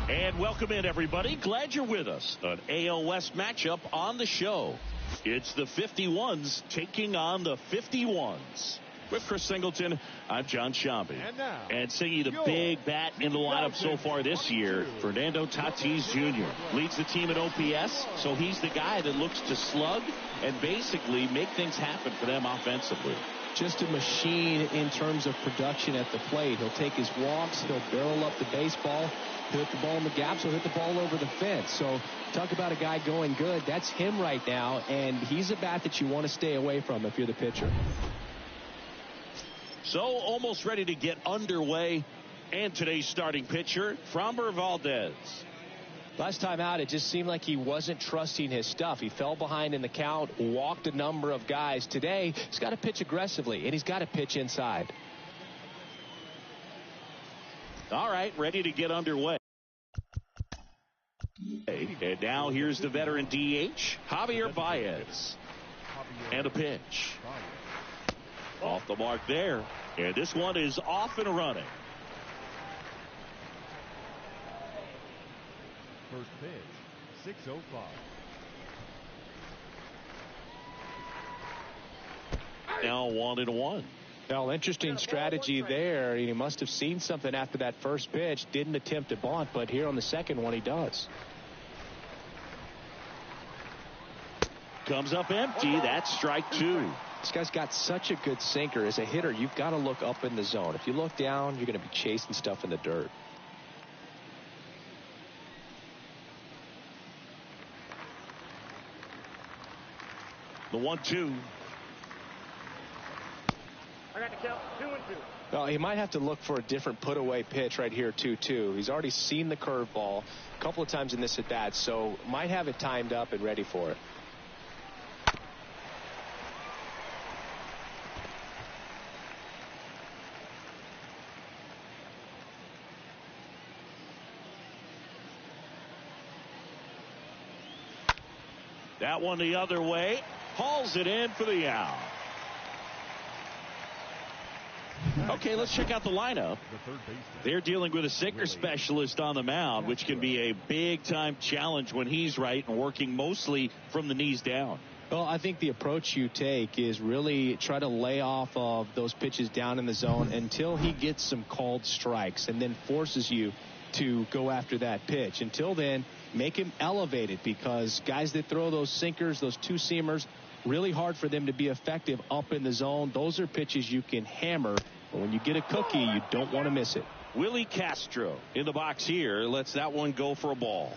And welcome in, everybody. Glad you're with us. An AL West matchup on the show. It's the 51s taking on the 51s. With Chris Singleton, I'm John Shambi. And singing the big bat in the lineup so far this year, Fernando Tatis Jr. leads the team in OPS, so he's the guy that looks to slug and basically make things happen for them offensively. Just a machine in terms of production at the plate. He'll take his walks, he'll barrel up the baseball, he'll hit the ball in the gaps, he'll hit the ball over the fence. So talk about a guy going good. That's him right now, and he's a bat that you want to stay away from if you're the pitcher. So almost ready to get underway, and today's starting pitcher, Framber Valdez. Last time out, it just seemed like he wasn't trusting his stuff. He fell behind in the count, walked a number of guys. Today, he's got to pitch aggressively, and he's got to pitch inside. All right, ready to get underway. And now here's the veteran DH, Javier Baez. And a pitch. Off the mark there. And this one is off and running. First pitch, 6:05. Now 1-1. Well, interesting strategy there. He must have seen something after that first pitch. Didn't attempt to bunt, but here on the second one he does. Comes up empty. That's strike two. This guy's got such a good sinker. As a hitter, you've got to look up in the zone. If you look down, you're going to be chasing stuff in the dirt. The 1-2. I got to count 2-2. Well, he might have to look for a different put-away pitch right here, 2-2. He's already seen the curveball a couple of times in this at-bat, so might have it timed up and ready for it. That one the other way. Hauls it in for the out. Okay, let's check out the lineup. They're dealing with a sinker specialist on the mound, which can be a big-time challenge when he's right and working mostly from the knees down. Well, I think the approach you take is really try to lay off of those pitches down in the zone until he gets some called strikes and then forces you to go after that pitch. Until then, make him elevated, because guys that throw those sinkers, those two-seamers, really hard for them to be effective up in the zone. Those are pitches you can hammer. But when you get a cookie, you don't want to miss it. Willie Castro in the box here lets that one go for a ball.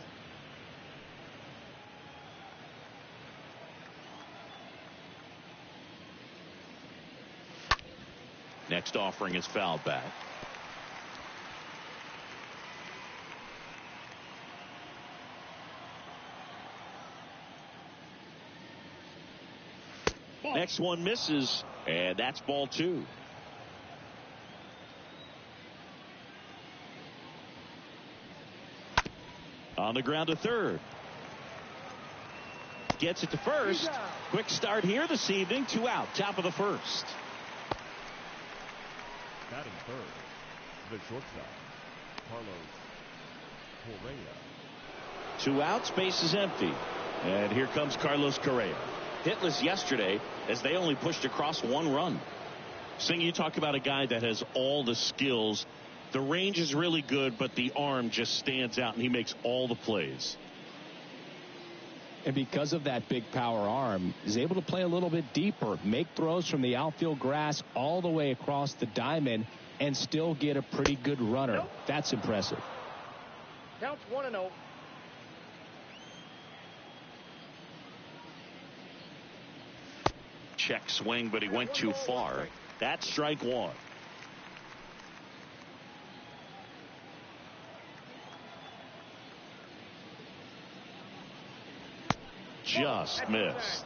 Next offering is fouled back. Next one misses, and that's ball two. On the ground to third. Gets it to first. Quick start here this evening. 2 out, top of the first. Batting third, the shortstop, Carlos Correa. 2 outs, base is empty. And here comes Carlos Correa. Hitless yesterday as they only pushed across 1 run. Sing, you talk about a guy that has all the skills. The range is really good, but the arm just stands out, and he makes all the plays. And because of that big power arm, he's able to play a little bit deeper, make throws from the outfield grass all the way across the diamond, and still get a pretty good runner. That's impressive. Counts 1-0. Check swing, but he went too far. That's strike one. Just missed.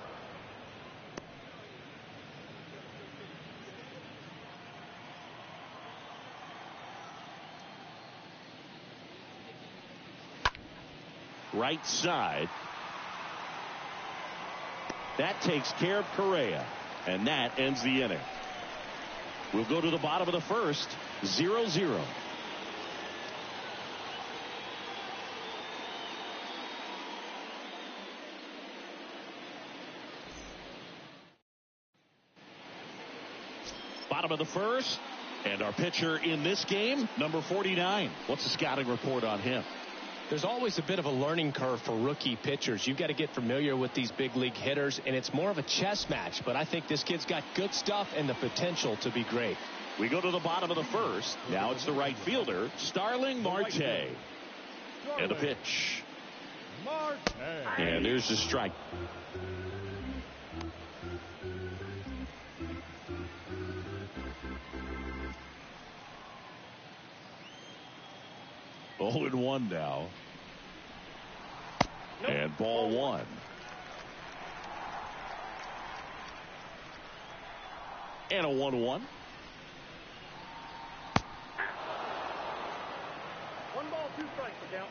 Right side. That takes care of Correa, and that ends the inning. We'll go to the bottom of the first, 0-0. Bottom of the first, and our pitcher in this game, number 49. What's the scouting report on him? There's always a bit of a learning curve for rookie pitchers. You've got to get familiar with these big league hitters, and it's more of a chess match. But I think this kid's got good stuff and the potential to be great. We go to the bottom of the first. Now it's the right fielder, Starling Marte. And the pitch. And there's the strike. Oh, and 1 now. And ball 1. And a 1-1. 1 ball, 2 strikes to count.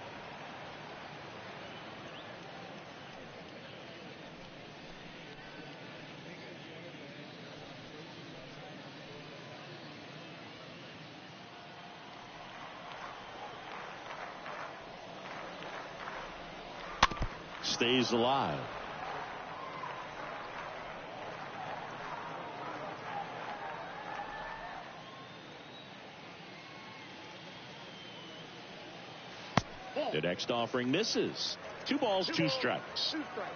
Stays alive. The next offering misses. 2 balls, 2 strikes. 2 strikes.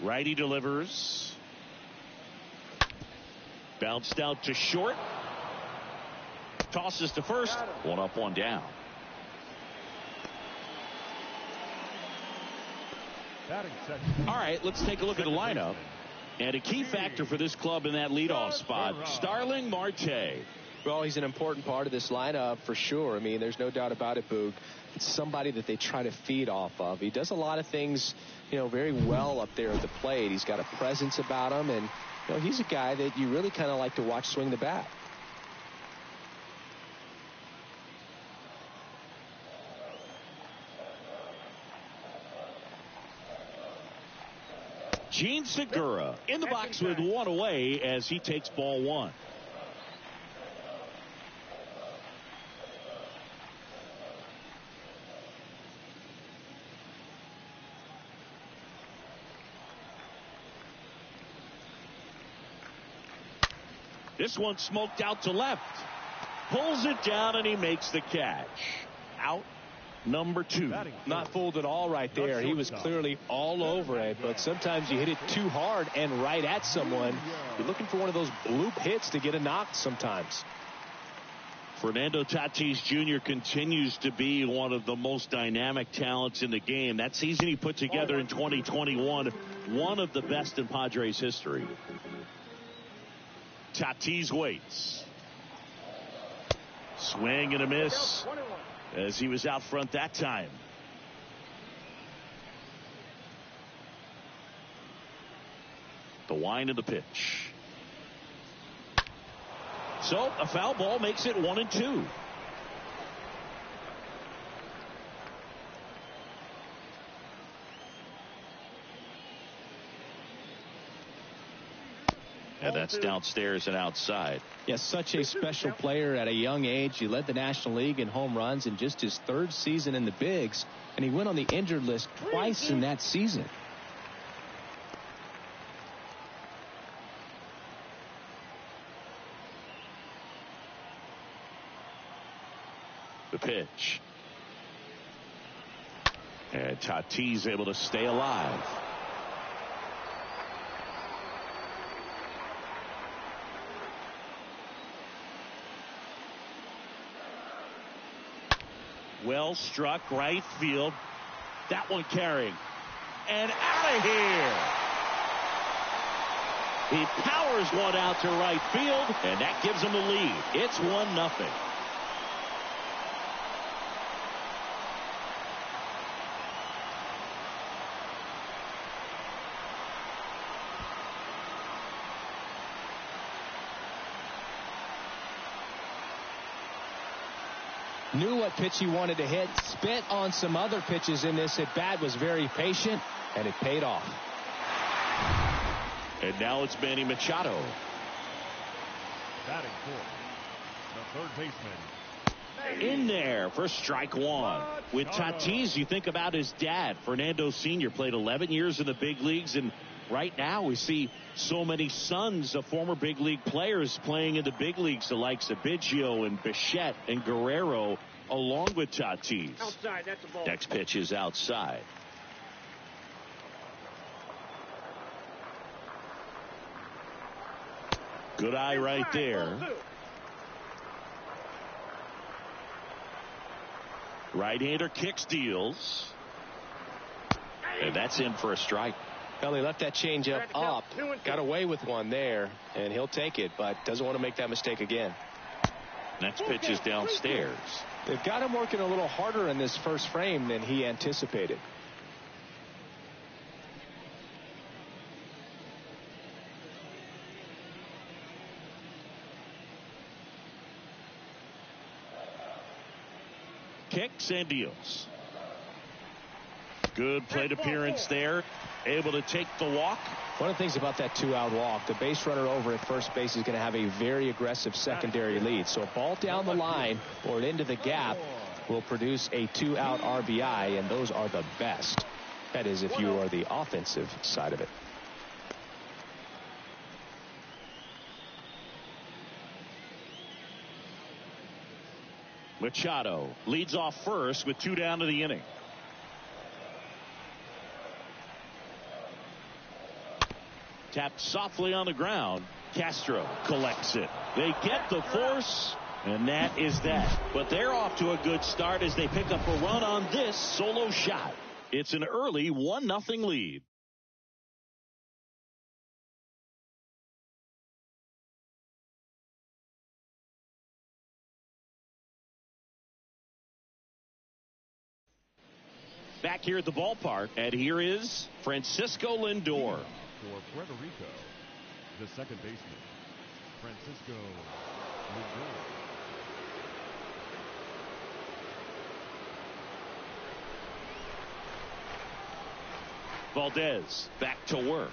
Righty delivers. Bounced out to short. Tosses to first. 1 up, 1 down. All right, let's take a look at the lineup. And a key factor for this club in that leadoff spot, Starling Marte. Well, he's an important part of this lineup for sure. I mean, there's no doubt about it, Boog. It's somebody that they try to feed off of. He does a lot of things, very well up there at the plate. He's got a presence about him, and he's a guy that you really kind of like to watch swing the bat. Gene Segura in the box with 1 away as he takes ball 1. This one smoked out to left. Pulls it down and he makes the catch. Out number 2. Not fooled at all right there. He was clearly all over it, but sometimes you hit it too hard and right at someone. You're looking for one of those bloop hits to get a knock sometimes. Fernando Tatis Jr. continues to be one of the most dynamic talents in the game. That season he put together in 2021, one of the best in Padres history. Tatis waits. Swing and a miss as he was out front that time. The wind of the pitch. So a foul ball makes it 1-2. And that's downstairs and outside. Yes, such a special player at a young age. He led the National League in home runs in just his 3rd season in the bigs, and he went on the injured list twice in that season. The pitch. And Tatis able to stay alive. Well struck right field. That one carrying. And out of here. He powers one out to right field, and that gives him the lead. It's 1-0. Knew what pitch he wanted to hit. Spit on some other pitches in this at bat. Was very patient, and it paid off. And now it's Manny Machado. Batting fourth, the third baseman. In there for strike one. With Tatis, you think about his dad. Fernando Sr. played 11 years in the big leagues, and right now we see so many sons of former big league players playing in the big leagues, the likes of Biggio and Bichette and Guerrero, along with Tatis. Outside, that's a ball. Next pitch is outside. Good eye right there. Right-hander kicks, deals. And that's in for a strike. Well, he left that changeup up. Got away with one there, and he'll take it, but doesn't want to make that mistake again. Next pitch is downstairs. They've got him working a little harder in this first frame than he anticipated. Kicks and deals. Good plate appearance there. Able to take the walk. One of the things about that 2-out walk, the base runner over at first base is going to have a very aggressive secondary lead. So a ball down the line or into the gap will produce a 2-out RBI, and those are the best. That is if you are the offensive side of it. Machado leads off first with 2 down to the inning. Tapped softly on the ground. Castro collects it. They get the force, and that is that. But they're off to a good start as they pick up a run on this solo shot. It's an early 1-0 lead. Back here at the ballpark, and here is Francisco Lindor. For Puerto Rico, the second baseman, Francisco Lindor. Valdez back to work.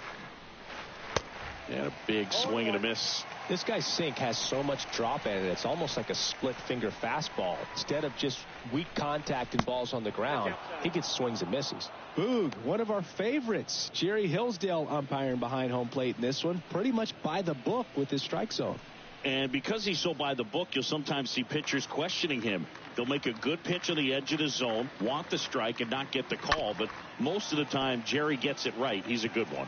And a big swing and a miss. This guy's sink has so much drop in it. It's almost like a split finger fastball. Instead of just weak contact and balls on the ground, he gets swings and misses. Boog, one of our favorites. Jerry Hillsdale umpiring behind home plate in this one. Pretty much by the book with his strike zone. And because he's so by the book, you'll sometimes see pitchers questioning him. They'll make a good pitch on the edge of the zone, want the strike, and not get the call. But most of the time, Jerry gets it right. He's a good one.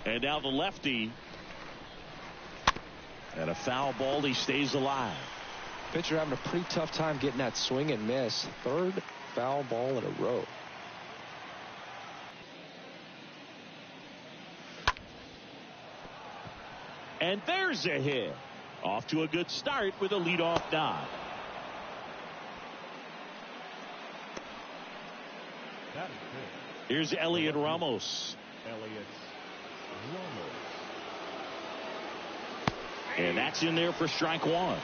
And now the lefty. And a foul ball. He stays alive. Pitcher having a pretty tough time getting that swing and miss. Third foul ball in a row. And there's a hit. Off to a good start with a leadoff nod. That is good. Here's Elliot Ramos. Elliot Ramos. And that's in there for strike one.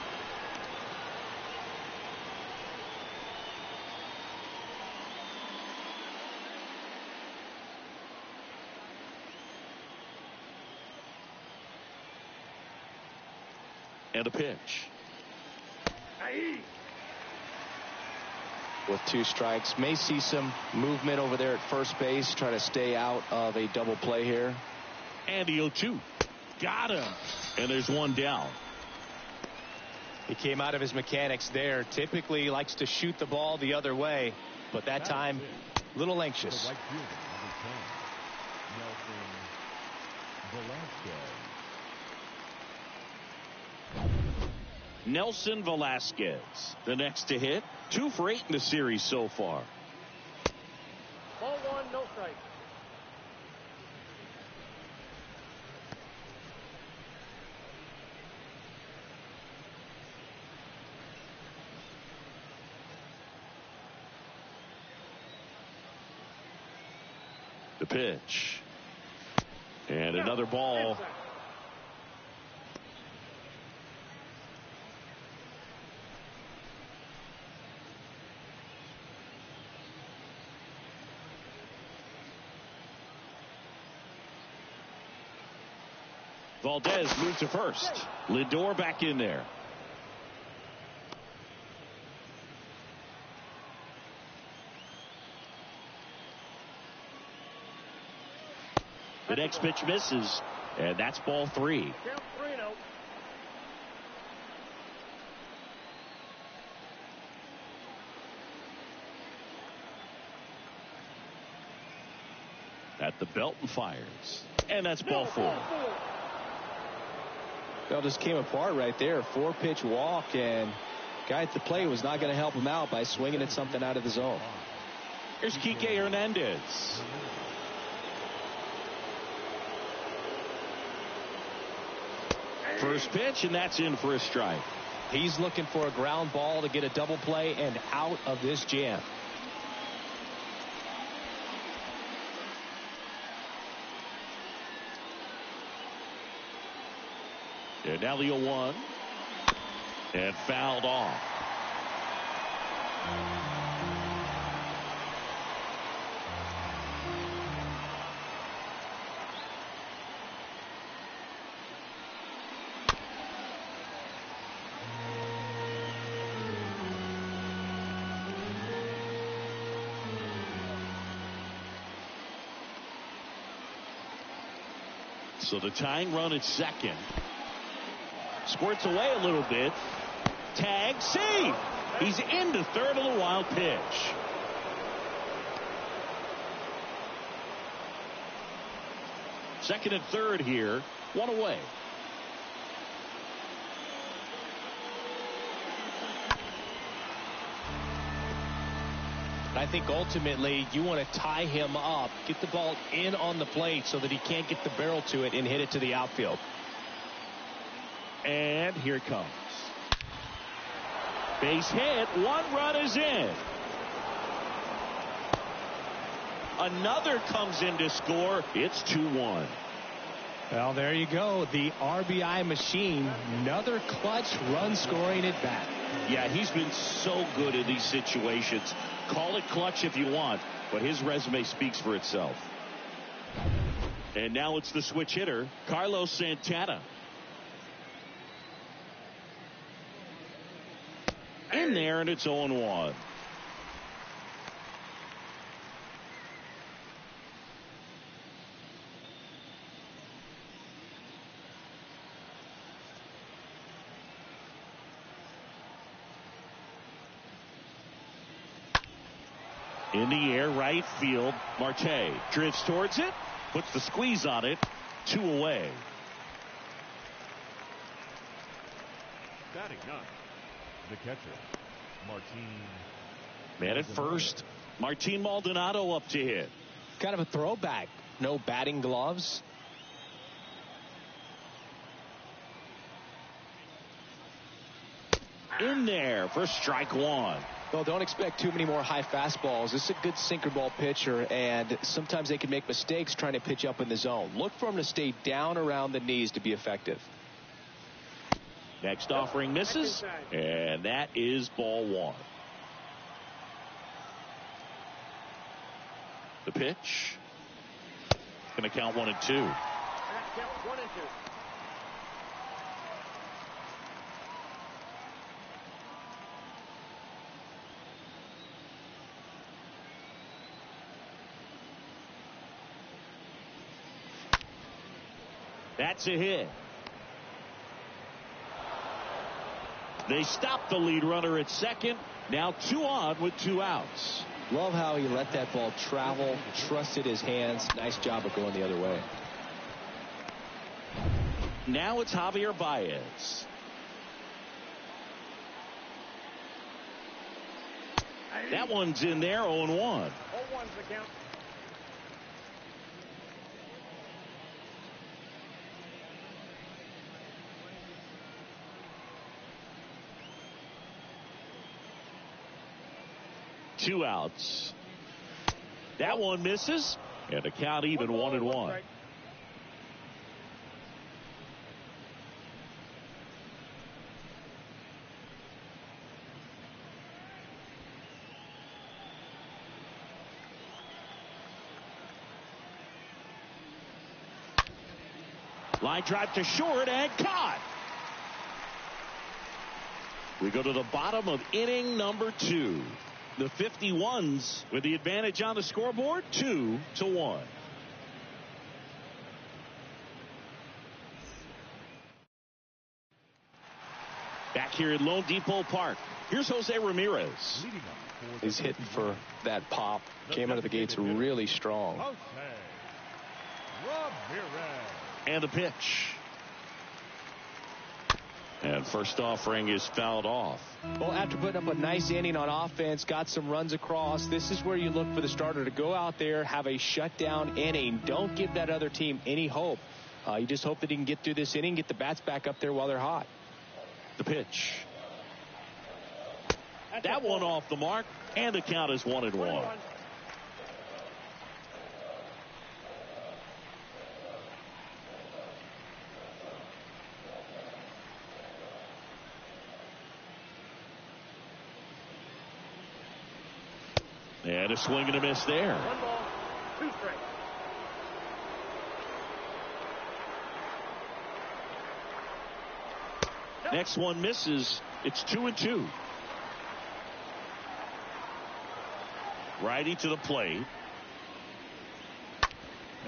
And a pitch. with 2 strikes. May see some movement over there at first base. Try to stay out of a double play here. And the 0-2. Got him. And there's 1 down. He came out of his mechanics there. Typically he likes to shoot the ball the other way, but that time a little anxious. Right fielder, number 10, Nelson Velasquez, the next to hit. 2 for 8 in the series so far. Ball 1, no strike. The pitch. And another ball. Valdez moved to first. Lindor back in there. The next pitch misses, and that's ball 3. Count 3-0. At the belt and fires. And that's ball 4. Well, just came apart right there. 4-pitch walk, and guy at the plate was not going to help him out by swinging at something out of the zone. Here's Kike Hernandez. First pitch, and that's in for a strike. He's looking for a ground ball to get a double play and out of this jam. And now the 0-1. And fouled off. So the tying run at second. Squirts away a little bit. Tag, save. He's into third on the wild pitch. Second and third here. 1 away. I think ultimately you want to tie him up, get the ball in on the plate so that he can't get the barrel to it and hit it to the outfield. And here it comes. Base hit. 1 run is in. Another comes in to score. It's 2-1. Well, there you go. The RBI machine. Another clutch run scoring at bat. Yeah, he's been so good in these situations. Call it clutch if you want, but his resume speaks for itself. And now it's the switch hitter, Carlos Santana. In there, and it's 0-1. In the air, right field. Marte drifts towards it, puts the squeeze on it. 2 away. batting ninth, the catcher, Martin. Man at first, Martin Maldonado up to hit. Kind of a throwback. No batting gloves. In there for strike 1. Well, don't expect too many more high fastballs. This is a good sinker ball pitcher, and sometimes they can make mistakes trying to pitch up in the zone. Look for him to stay down around the knees to be effective. Next offering misses, and that is ball 1. The pitch. Going to count 1 and 2. Count 1 and 2. That's a hit. They stop the lead runner at second. Now 2 on with 2 outs. Love how he let that ball travel, trusted his hands. Nice job of going the other way. Now it's Javier Baez. That one's in there, 0-1. 0-1's the count. Two outs. That one misses, and the count even 1-1. Line drive to short and caught. We go to the bottom of inning number 2. The 51s with the advantage on the scoreboard, 2-1. Back here at Lone Depot Park, here's Jose Ramirez. He's hitting for that pop. Came out of the gates really strong. And the pitch. And first offering is fouled off. Well, after putting up a nice inning on offense, got some runs across, this is where you look for the starter to go out there, have a shutdown inning. Don't give that other team any hope. You just hope that he can get through this inning, get the bats back up there while they're hot. The pitch. That one off the mark, and the count is 1-1. And a swing and a miss there. 1 ball, 2 strikes. Next one misses. It's 2-2. Righty to the plate.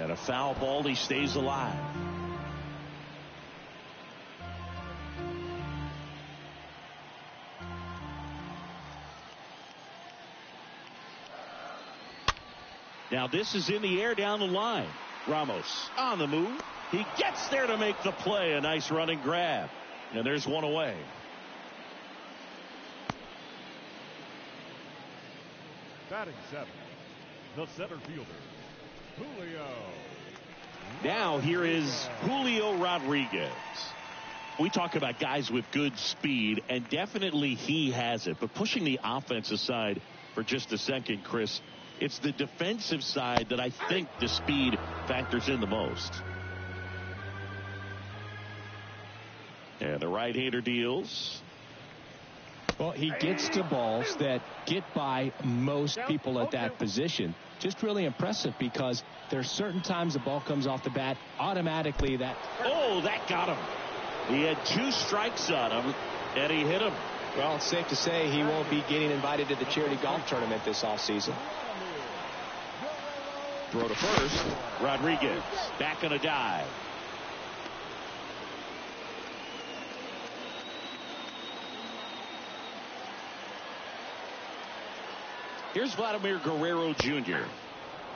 And a foul ball. He stays alive. Now this is in the air down the line. Ramos on the move. He gets there to make the play. A nice running grab. And there's one away. Batting 7, the center fielder, Julio. Now here is Julio Rodriguez. We talk about guys with good speed, and definitely he has it. But pushing the offense aside for just a second, Chris, it's the defensive side that I think the speed factors in the most. And the right-hander deals. Well, he gets to balls that get by most people at that position. Just really impressive because there's certain times the ball comes off the bat, automatically that. Oh, that got him. He had 2 strikes on him, and he hit him. Well, it's safe to say he won't be getting invited to the charity golf tournament this offseason. Throw to first. Rodriguez back on a dive. Here's Vladimir Guerrero Jr.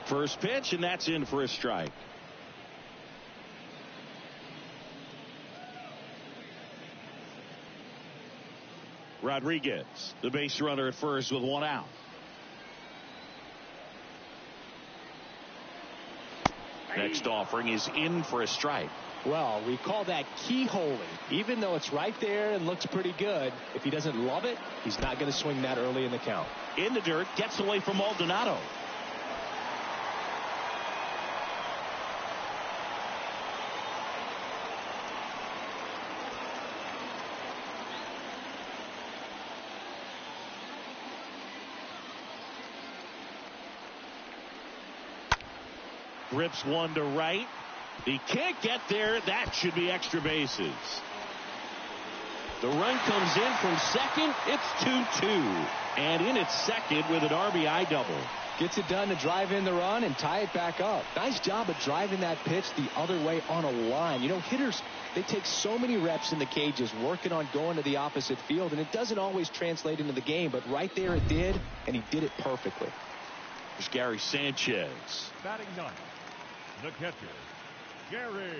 First pitch, and that's in for a strike. Rodriguez, the base runner at first with 1 out. Next offering is in for a strike. Well, we call that keyholing. Even though it's right there and looks pretty good, if he doesn't love it, he's not going to swing that early in the count. In the dirt, gets away from Maldonado. Rips one to right. He can't get there. That should be extra bases. The run comes in from second. It's 2-2. And in at second with an RBI double. Gets it done to drive in the run and tie it back up. Nice job of driving that pitch the other way on a line. You know, hitters, they take so many reps in the cages working on going to the opposite field, and it doesn't always translate into the game, but right there it did, and he did it perfectly. There's Gary Sanchez. Batting ninth, the catcher, Gary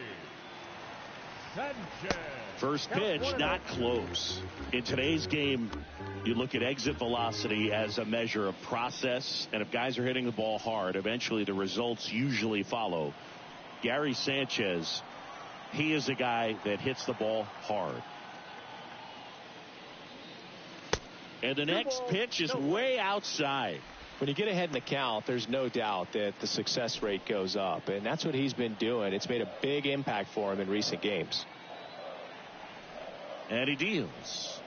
Sanchez. First pitch, not close. In today's game, you look at exit velocity as a measure of process, and if guys are hitting the ball hard, eventually the results usually follow. Gary Sanchez, he is a guy that hits the ball hard. And the next pitch is way outside. When you get ahead in the count, there's no doubt that the success rate goes up, and that's what he's been doing. It's made a big impact for him in recent games. And he deals.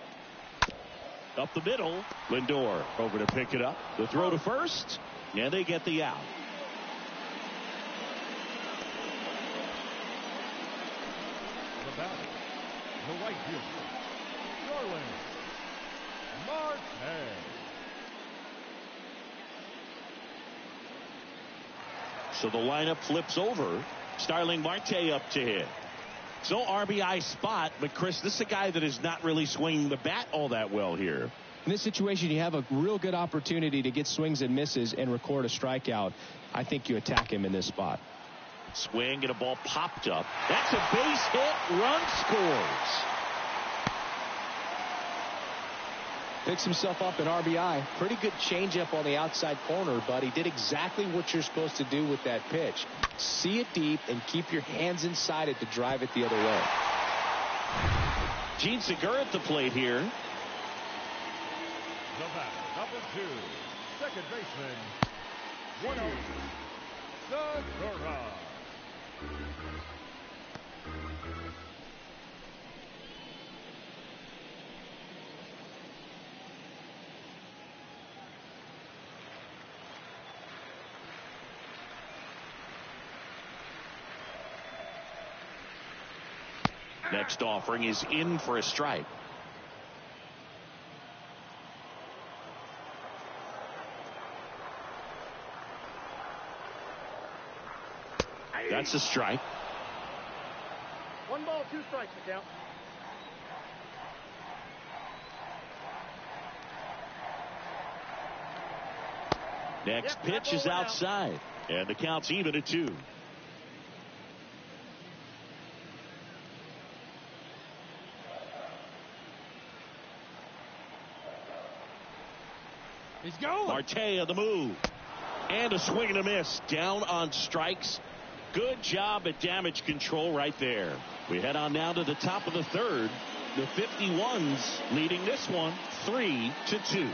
Up the middle, Lindor over to pick it up. The throw to first, and they get the out. The batter, the right fielder, Starling Marte. So the lineup flips over. Starling Marte up to hit. So RBI spot, but Chris, this is a guy that is not really swinging the bat all that well here. In this situation, you have a real good opportunity to get swings and misses and record a strikeout. I think you attack him in this spot. Swing and a ball popped up. That's a base hit. Run scores. Picks himself up an RBI. Pretty good changeup on the outside corner, but he did exactly what you're supposed to do with that pitch. See it deep and keep your hands inside it to drive it the other way. Gene Segura at the plate here. The batter, number 2, second baseman, 1-0, Segura. Next offering is in for a strike. That's a strike. 1 ball, 2 strikes to count. Next pitch is outside, and the count's even at 2. He's going. Marte on the move. And a swing and a miss. Down on strikes. Good job at damage control right there. We head on now to the top of the third. The 51s leading this one 3-2.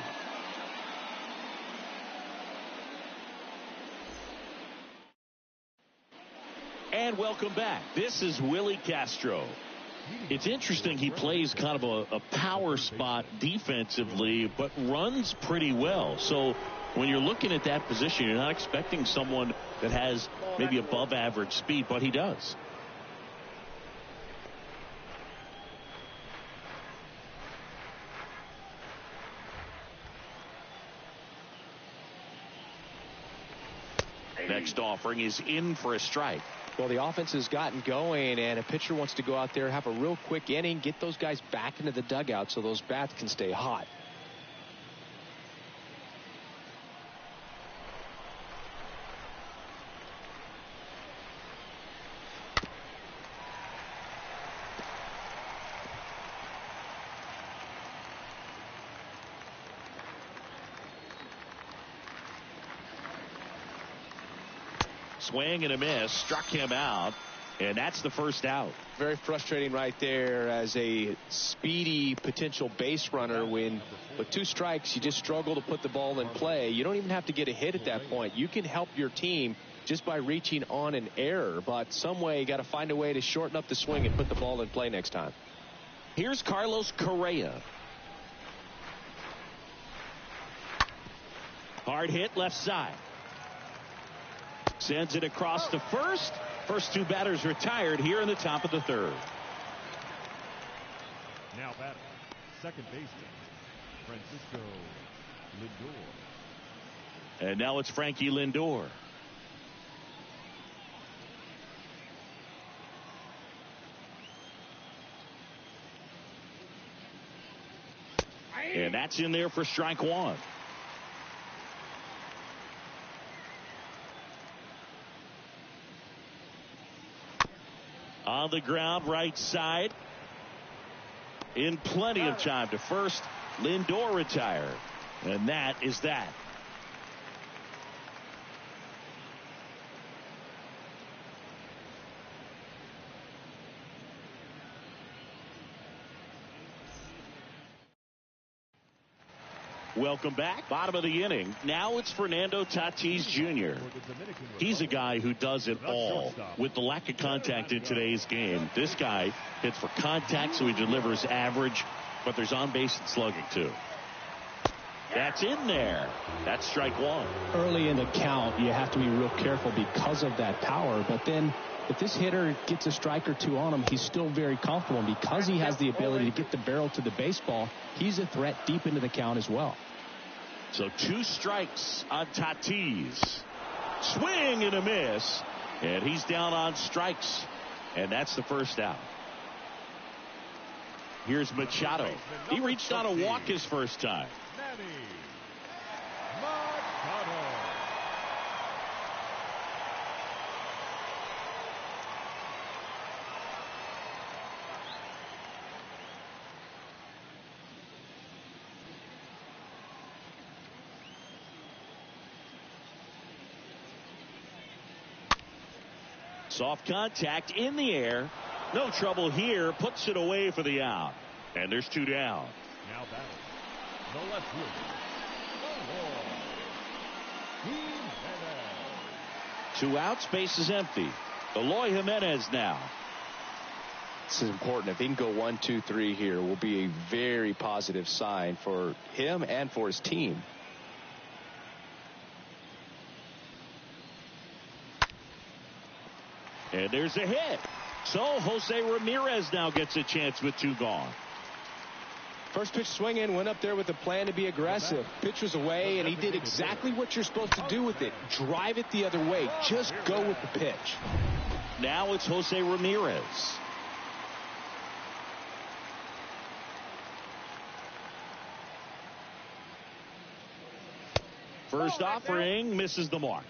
And welcome back. This is Willie Castro. It's interesting, he plays kind of a power spot defensively, but runs pretty well. So when you're looking at that position, you're not expecting someone that has maybe above average speed, but he does. Next offering is in for a strike. Well, the offense has gotten going, and a pitcher wants to go out there, have a real quick inning, get those guys back into the dugout so those bats can stay hot. Swing and a miss, struck him out, and that's the first out. Very frustrating right there as a speedy potential base runner when with 2 strikes you just struggle to put the ball in play. You don't even have to get a hit at that point. You can help your team just by reaching on an error, but some way you got to find a way to shorten up the swing and put the ball in play next time. Here's Carlos Correa. Hard hit left side. Sends it across to first. First 2 batters retired here in the top of the third. Now batting, second baseman, Francisco Lindor. And now it's Frankie Lindor. And that's in there for strike one. On the ground, right side. In plenty of time to first. Lindor retired. And that is that. Welcome back. Bottom of the inning. Now it's Fernando Tatis Jr. He's a guy who does it all. With the lack of contact in today's game, this guy hits for contact, so he delivers average, but there's on base and slugging too. That's in there. That's strike one. Early in the count, you have to be real careful because of that power, but then if this hitter gets a strike or two on him, he's still very comfortable. And because he has the ability to get the barrel to the baseball, he's a threat deep into the count as well. So 2 strikes on Tatis. Swing and a miss. And he's down on strikes. And that's the first out. Here's Machado. He reached on a walk his first time. Soft contact in the air. No trouble here. Puts it away for the out. And there's 2 down. Now battle. The left fielder. 2 outs. Base is empty. Eloy Jimenez now. This is important. If he can go 1, 2, 3 here, will be a very positive sign for him and for his team. And there's a hit. So Jose Ramirez now gets a chance with 2 gone. First pitch swing in, went up there with a plan to be aggressive. Pitch was away, and he did exactly what you're supposed to do with it. Drive it the other way. Just go with the pitch. Now it's Jose Ramirez. First offering misses the mark.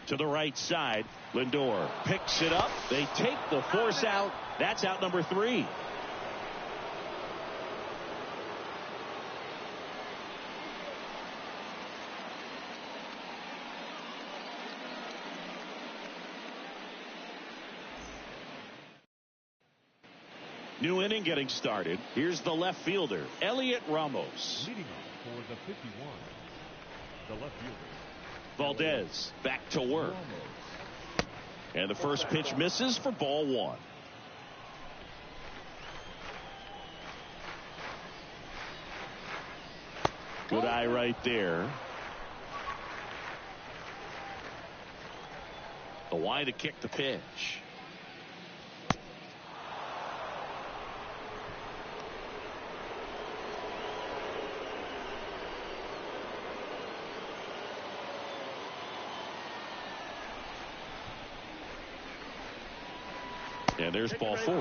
To the right side, Lindor picks it up. They take the force out. That's out number 3. New inning getting started. Here's the left fielder, Elliot Ramos. Leading off for the 51. The left fielder. Valdez back to work. And the first pitch misses for ball 1. Good eye right there. The wide to kick the pitch. And there's ball 4.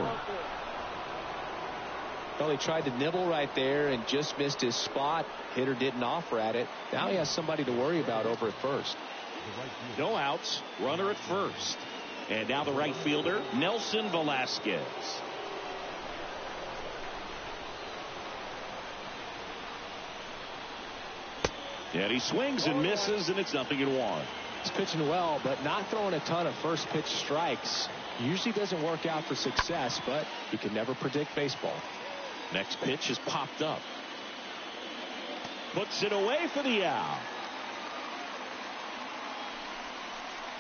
Well, he tried to nibble right there and just missed his spot. Hitter didn't offer at it. Now he has somebody to worry about over at first. No outs. Runner at first. And now the right fielder, Nelson Velasquez. And he swings and misses, and it's 0-1. He's pitching well, but not throwing a ton of first pitch strikes. Usually doesn't work out for success, but you can never predict baseball. Next pitch is popped up. Puts it away for the out.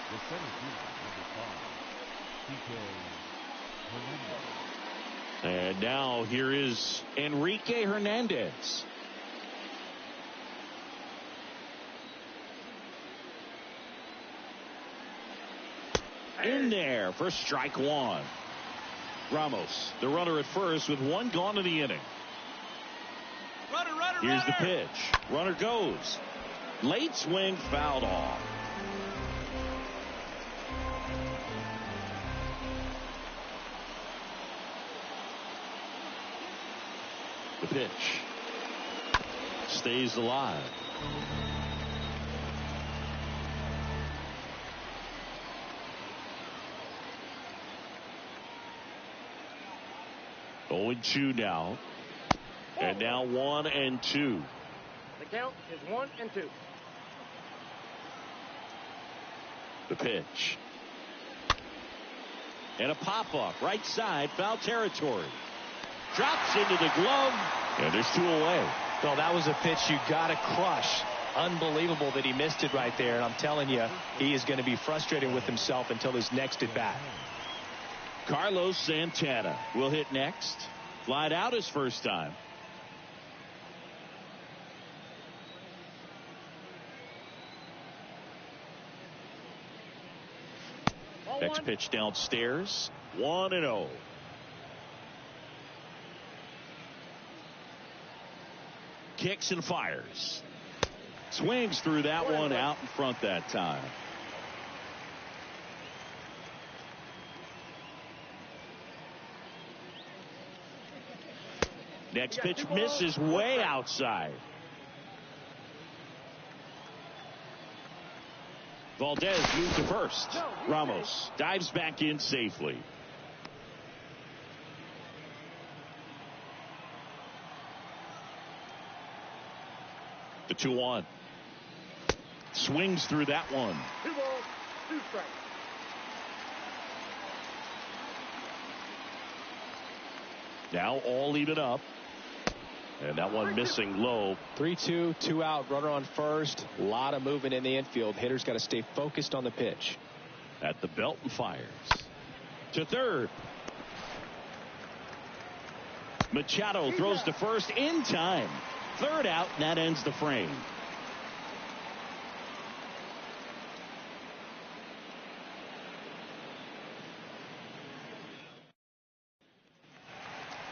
The center fielder, number 5, Hernandez. And now here is Enrique Hernandez. In there for strike one. Ramos, the runner at first with one gone in the inning. Here's the pitch. Runner goes. Late swing, fouled off. The pitch stays alive. Oh, 0-2 now. And now 1-2. The count is 1-2. The pitch. And a pop-up. Right side. Foul territory. Drops into the glove. And there's 2 away. Well, that was a pitch you got to crush. Unbelievable that he missed it right there. And I'm telling you, he is going to be frustrated with himself until his next at bat. Carlos Santana will hit next. Flied out his first time. Next pitch downstairs. 1-0. Kicks and fires. Swings through that one out in front that time. Next pitch misses way outside. Valdez moved to first. Ramos dives back in safely. The 2-1. Swings through that one. 2 balls, 2 strikes. Now all even up. And that one missing low. 3-2, 2 out, runner on first. A lot of movement in the infield. Hitter's got to stay focused on the pitch. At the belt and fires. To third. Machado throws to first in time. Third out, and that ends the frame.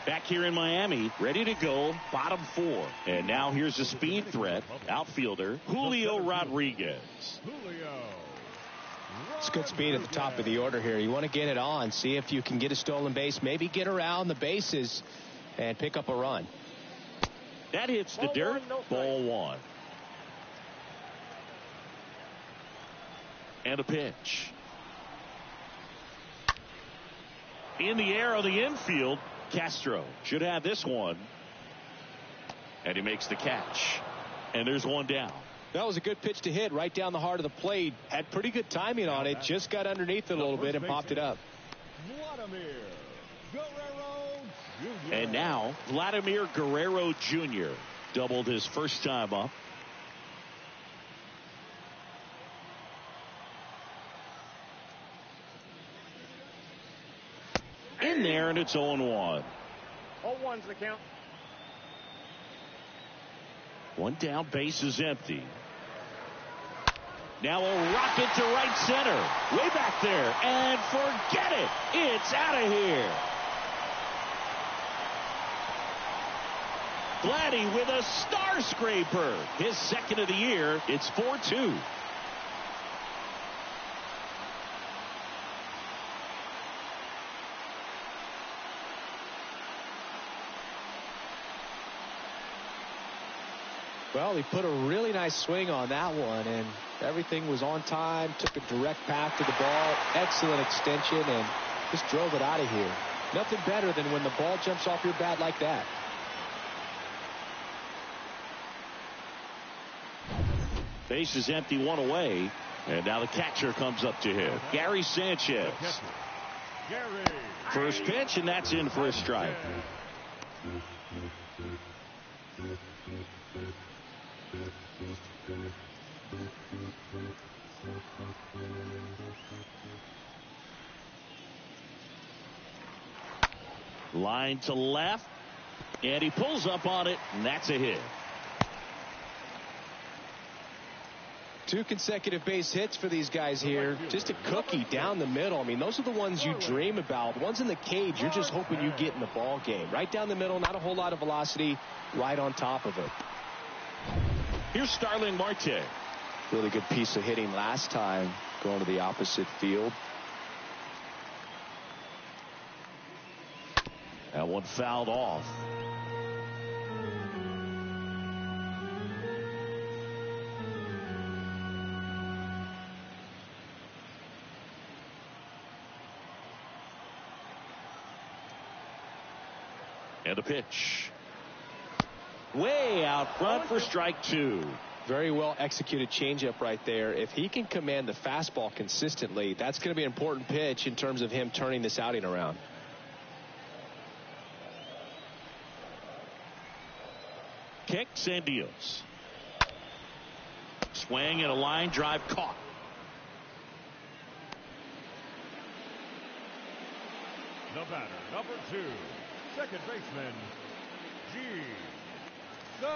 Back here in Miami, ready to go, bottom 4. And now here's a speed threat, outfielder Julio Rodriguez. It's good speed at the top of the order here. You want to get it on, see if you can get a stolen base, maybe get around the bases and pick up a run. That hits the dirt. Ball 1. And a pitch. In the air of the infield. Castro should have this one. And he makes the catch. And there's one down. That was a good pitch to hit right down the heart of the plate. Had pretty good timing on it. Just got underneath it a little bit and popped it up. And now Vladimir Guerrero Jr. doubled his first time up. In there, and it's 0-1. 0-1's the count. One down, base is empty. Now a rocket to right center. Way back there. And forget it. It's out of here. Vladdy with a star scraper. His second of the year. It's 4-2. Well, he put a really nice swing on that one, and everything was on time, took a direct path to the ball, excellent extension, and just drove it out of here. Nothing better than when the ball jumps off your bat like that. Base is empty, one away, and now the catcher comes up to him. Gary Sanchez. First pitch, and that's in for a strike. Line to left, and he pulls up on it, and that's a hit. 2 consecutive base hits for these guys here. Just a cookie down the middle. I mean, those are the ones you dream about. The ones in the cage, you're just hoping you get in the ball game. Right down the middle, not a whole lot of velocity, right on top of it. Here's Starling Marte. Really good piece of hitting last time, going to the opposite field. That one fouled off. And a pitch. Way out front for strike 2. Very well executed changeup right there. If he can command the fastball consistently, that's going to be an important pitch in terms of him turning this outing around. Kicks and deals. Swing and a line drive caught. The batter, number 2, second baseman, Gene.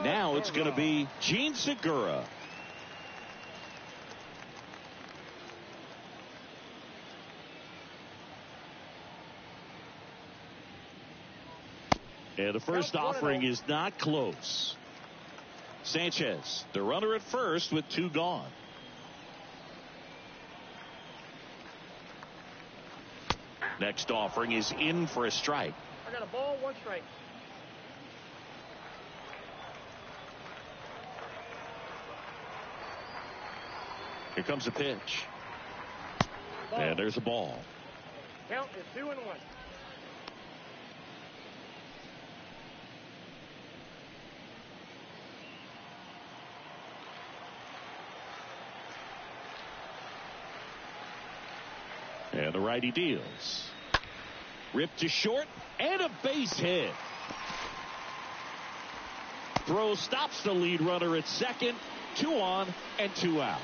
Now it's going to be Gene Segura. And the first offering is not close. Sanchez, the runner at first with 2 gone. Next offering is in for a strike. I got a ball, 1 strike. Here comes a pitch. And there's a ball. Count is 2-1. And the righty deals. Ripped to short and a base hit. Throw stops the lead runner at second. 2 on and 2 out.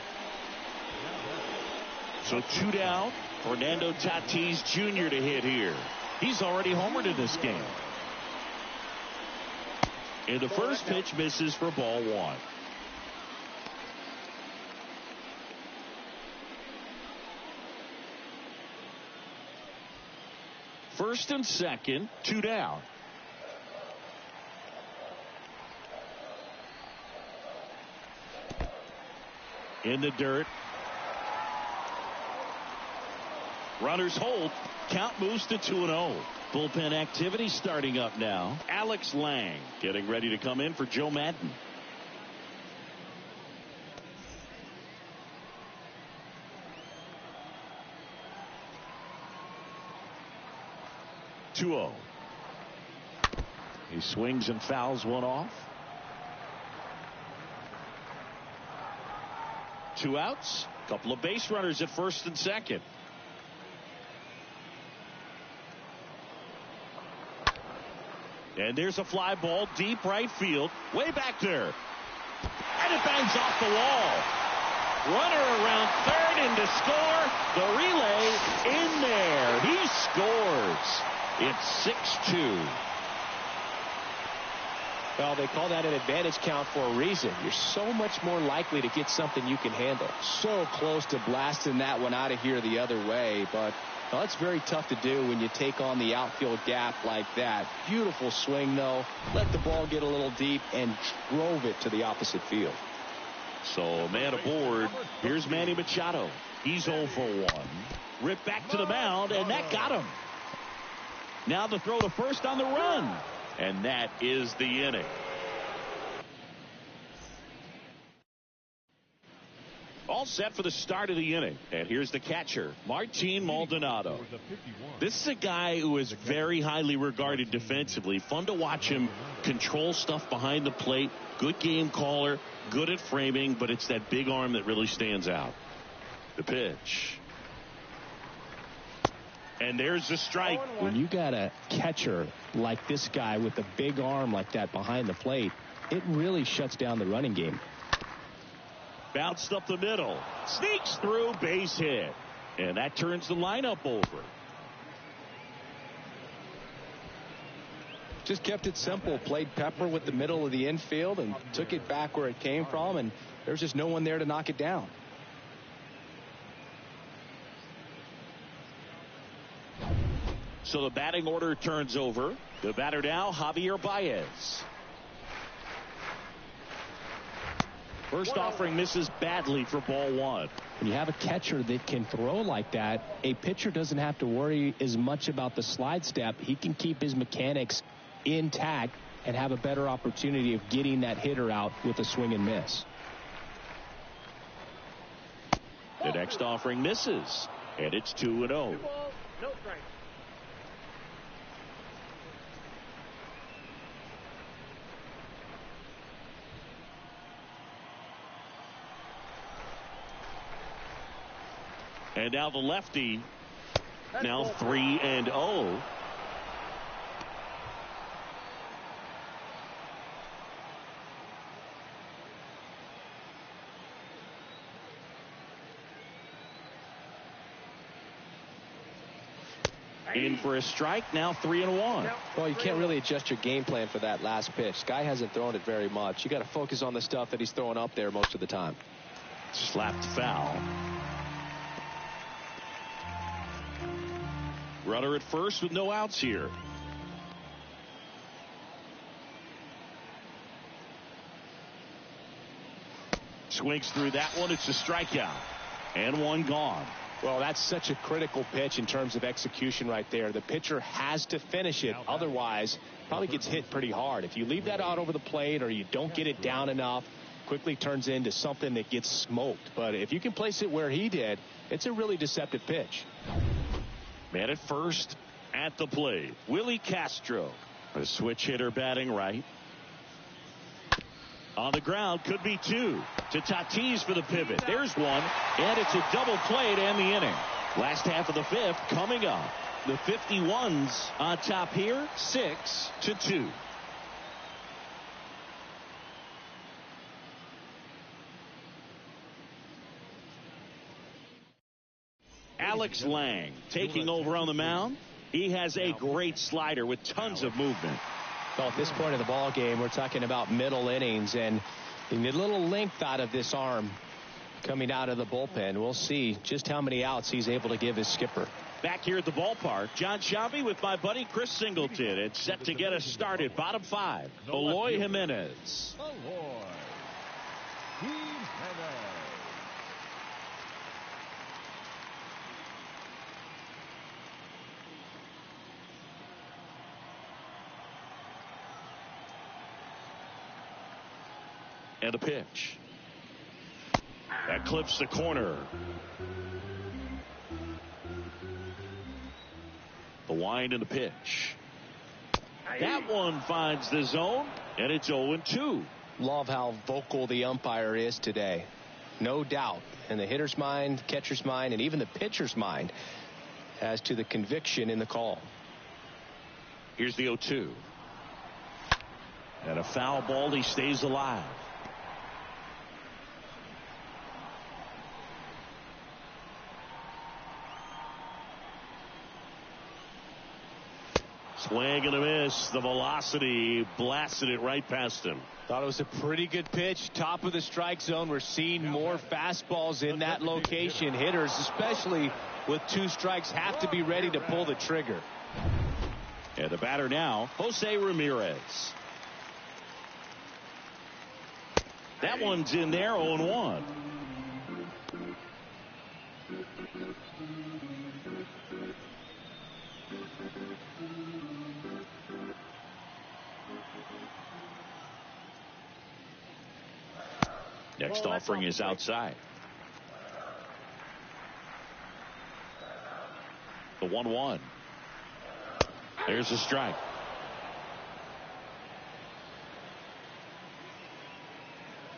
So 2 down. Fernando Tatis Jr. to hit here. He's already homered in this game. And the first pitch misses for ball 1. First and second, 2 down. In the dirt. Runners hold. Count moves to 2-0. Bullpen activity starting up now. Alex Lang getting ready to come in for Joe Madden. He swings and fouls one off. 2 outs. Couple of base runners at first and second. And there's a fly ball deep right field. Way back there. And it bangs off the wall. Runner around third in to score. The relay in there. He scores. It's 6-2. Well, they call that an advantage count for a reason. You're so much more likely to get something you can handle. So close to blasting that one out of here the other way, but well, it's very tough to do when you take on the outfield gap like that. Beautiful swing, though. Let the ball get a little deep and drove it to the opposite field. So, man aboard. Here's Manny Machado. He's 0 for 1. Ripped back to the mound, and that got him. Now the throw to first on the run. And that is the inning. All set for the start of the inning. And here's the catcher, Martin Maldonado. This is a guy who is very highly regarded defensively. Fun to watch him control stuff behind the plate. Good game caller, good at framing, but it's that big arm that really stands out. The pitch. And there's the strike. When you got a catcher like this guy with a big arm like that behind the plate, it really shuts down the running game. Bounced up the middle. Sneaks through, base hit. And that turns the lineup over. Just kept it simple, played pepper with the middle of the infield and took it back where it came from, and there's just no one there to knock it down. So the batting order turns over. The batter now, Javier Baez. First offering misses badly for ball one. When you have a catcher that can throw like that, a pitcher doesn't have to worry as much about the slide step. He can keep his mechanics intact and have a better opportunity of getting that hitter out with a swing and miss. The next offering misses, and it's 2-0. 2 balls, no strikes. And now the lefty, now 3-0. In for a strike, now 3-1. Well, you can't really adjust your game plan for that last pitch. Guy hasn't thrown it very much. You got to focus on the stuff that he's throwing up there most of the time. Slapped foul. Runner at first with no outs here. Swings through that one. It's a strikeout. And one gone. Well, that's such a critical pitch in terms of execution right there. The pitcher has to finish it. Otherwise, probably gets hit pretty hard. If you leave that out over the plate or you don't get it down enough, quickly turns into something that gets smoked. But if you can place it where he did, it's a really deceptive pitch. Man at first at the plate, Willie Castro, a switch hitter batting right. On the ground, could be two. To Tatis for the pivot. There's one, and it's a double play to end the inning. Last half of the fifth coming up. The 51s on top here, 6-2. Alex Lang taking over on the mound. He has a great slider with tons of movement. Well, at this point of the ball game, we're talking about middle innings, and you need a little length out of this arm coming out of the bullpen. We'll see just how many outs he's able to give his skipper. Back here at the ballpark, John Sciambi with my buddy Chris Singleton. It's set to get us started. Bottom five, Eloy Jimenez. And a pitch. That clips the corner. The wind and the pitch. That one finds the zone, and it's 0-2. Love how vocal the umpire is today. No doubt in the hitter's mind, catcher's mind, and even the pitcher's mind as to the conviction in the call. Here's the 0-2. And a foul ball. He stays alive. Swing and a miss. The velocity blasted it right past him. Thought it was a pretty good pitch. Top of the strike zone. We're seeing more fastballs in that location. Hitters, especially with 2 strikes, have to be ready to pull the trigger. And the batter now, Jose Ramirez. That one's in there, 0-1. Next offering is outside. The 1-1. There's a strike.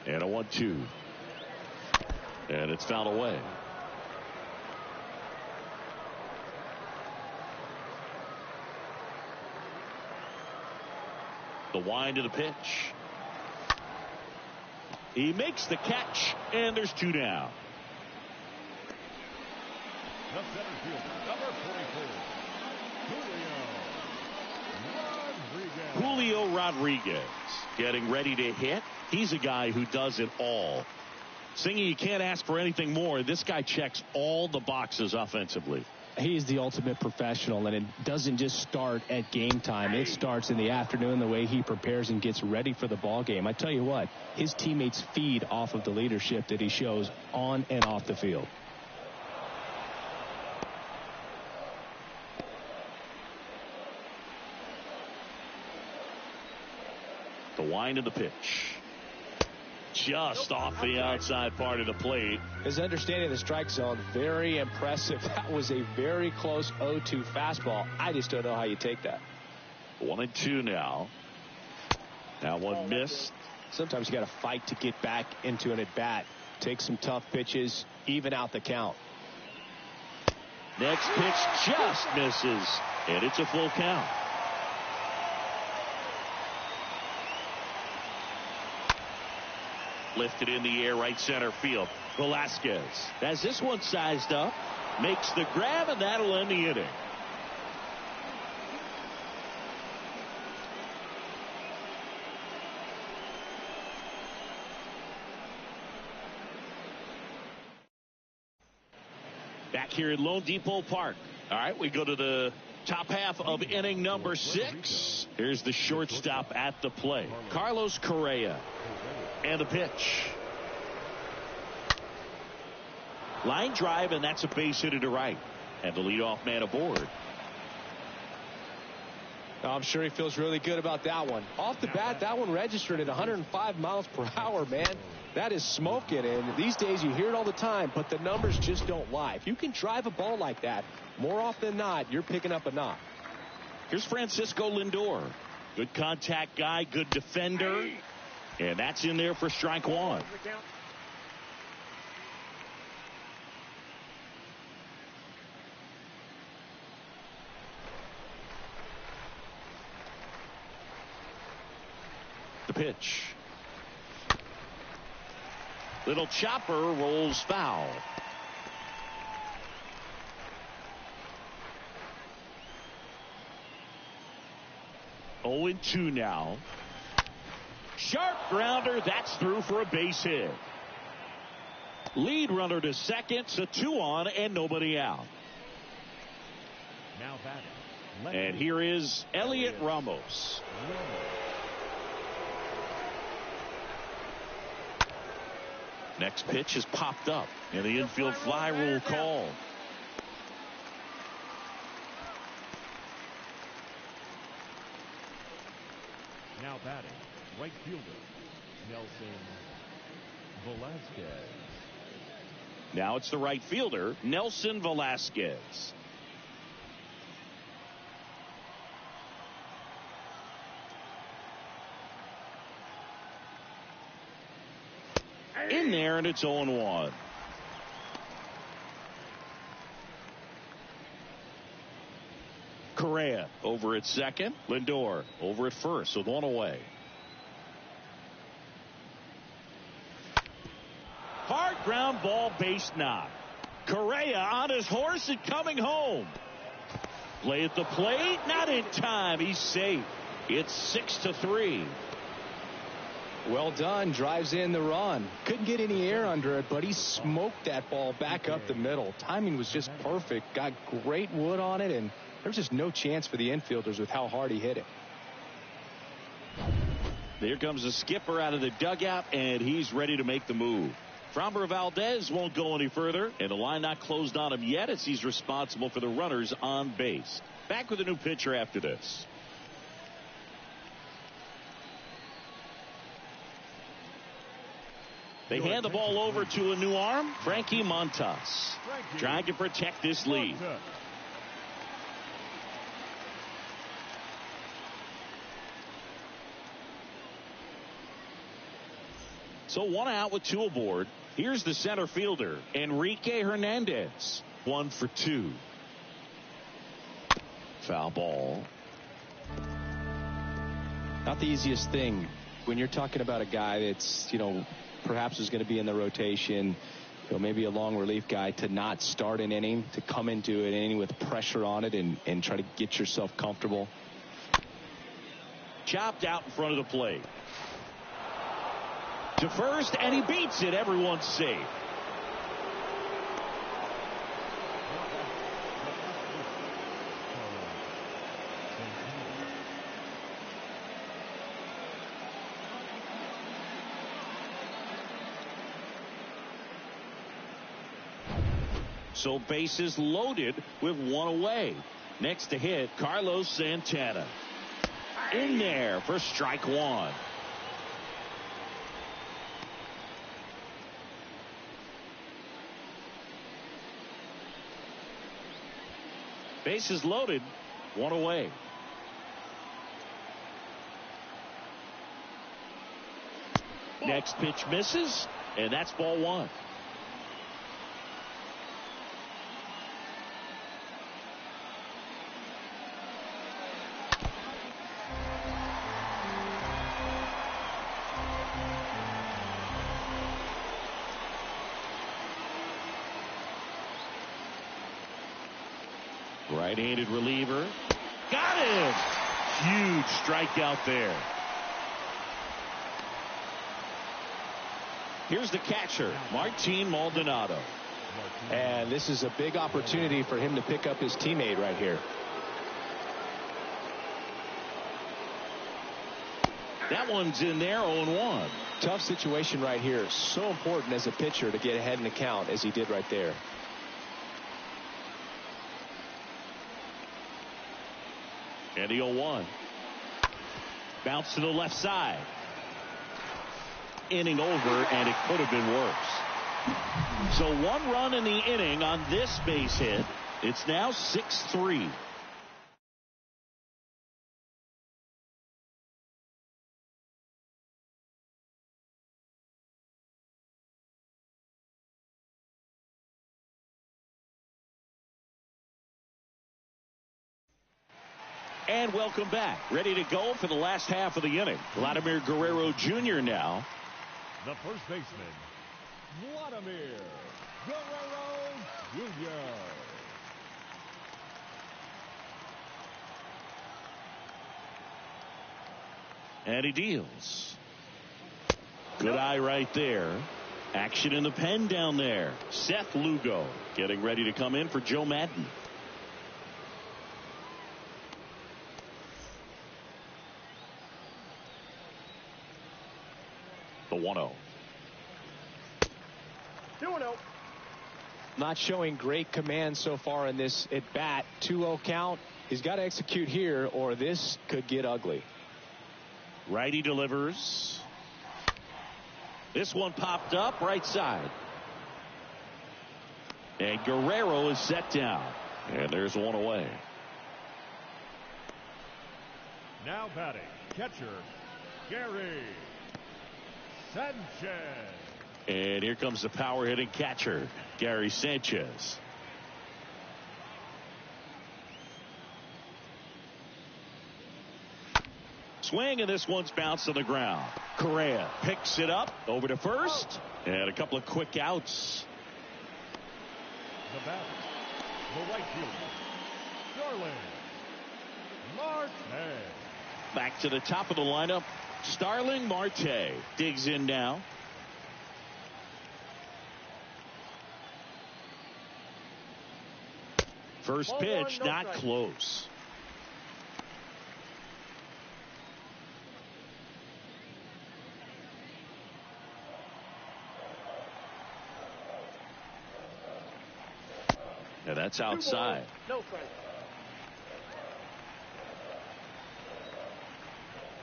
And a 1-2. And it's fouled away. The wind of the pitch. He makes the catch, and there's 2 down. The center fielder, number 44, Rodriguez getting ready to hit. He's a guy who does it all. Singy, you can't ask for anything more. This guy checks all the boxes offensively. He's the ultimate professional, and it doesn't just start at game time. It starts in the afternoon, the way he prepares and gets ready for the ball game. I tell you what, his teammates feed off of the leadership that he shows on and off the field. The wind of the pitch. Just off the outside part of the plate. His understanding of the strike zone, very impressive. That was a very close 0-2 fastball. I just don't know how you take that. 1-2 now. That one missed. Sometimes you got to fight to get back into an at-bat. Take some tough pitches, even out the count. Next pitch just misses, and it's a full count. Lifted in the air, right center field. Velasquez has this one sized up, makes the grab, and that'll end the inning. Back here at Lone Depot Park. All right, we go to the top half of inning number 6. Here's the shortstop at the plate, Carlos Correa. And the pitch. Line drive, and that's a base hit to right. And the leadoff man aboard. I'm sure he feels really good about that one. Off the bat, that one registered at 105 miles per hour, man. That is smoking, and these days you hear it all the time, but the numbers just don't lie. If you can drive a ball like that, more often than not, you're picking up a knock. Here's Francisco Lindor. Good contact guy, good defender. And that's in there for strike one. The pitch. Little chopper rolls foul. Oh, 0-2 now. Sharp grounder, that's through for a base hit. Lead runner to second, so 2 on and nobody out. Now batting. And here is Elliot Ramos. Next pitch is popped up, and the infield fly rule called. Now batting, right fielder, Nelson Velasquez. Now it's the right fielder, Nelson Velasquez. In there, and it's 0-1. Correa over at second. Lindor over at first with 1 away. Hard ground ball, base knock. Correa on his horse and coming home. Play at the plate, not in time. He's safe. It's 6-3. Well done. Drives in the run. Couldn't get any air under it, but he smoked that ball back up the middle. Timing was just perfect. Got great wood on it, and there was just no chance for the infielders with how hard he hit it. There comes the skipper out of the dugout, and he's ready to make the move. Framber Valdez won't go any further, and the line not closed on him yet as he's responsible for the runners on base. Back with a new pitcher after this. They hand the ball over to a new arm, Frankie Montas, trying to protect this lead. So 1 out with 2 aboard. Here's the center fielder, Enrique Hernandez. 1 for 2. Foul ball. Not the easiest thing when you're talking about a guy that's, perhaps is going to be in the rotation, maybe a long relief guy, to not start an inning, to come into an inning with pressure on it and try to get yourself comfortable. chopped out in front of the plate. To first, and he beats it. Everyone's safe. So bases loaded with one away. Next to hit, Carlos Santana. In there for strike one. Bases loaded, one away. Next pitch misses, and that's ball one. Right-handed reliever. Got him! Huge strikeout there. Here's the catcher, Martin Maldonado. And this is a big opportunity for him to pick up his teammate right here. That one's in there, 0-1. Tough situation right here. So important as a pitcher to get ahead in the count as he did right there. And the 0-1. Bounce to the left side. Inning over, and it could have been worse. So 1 run in the inning on this base hit. It's now 6-3. And welcome back. Ready to go for the last half of the inning. Vladimir Guerrero Jr. now. The first baseman, Vladimir Guerrero Jr. And he deals. Good eye right there. Action in the pen down there. Seth Lugo getting ready to come in for Joe Madden. The 1-0. 2-0. Not showing great command so far in this at bat. 2-0 count. He's got to execute here or this could get ugly. Righty delivers. This one popped up right side. And Guerrero is set down. And there's one away. Now batting, catcher, Gary Sanchez. And here comes the power hitting catcher, Gary Sanchez. Swing, and this one's bounced on the ground. Correa picks it up over to first, and a couple of quick outs. The batter, the right fielder, Starling Marte. Back to the top of the lineup. Starling Marte digs in now. First pitch, not close. And that's outside. No strike.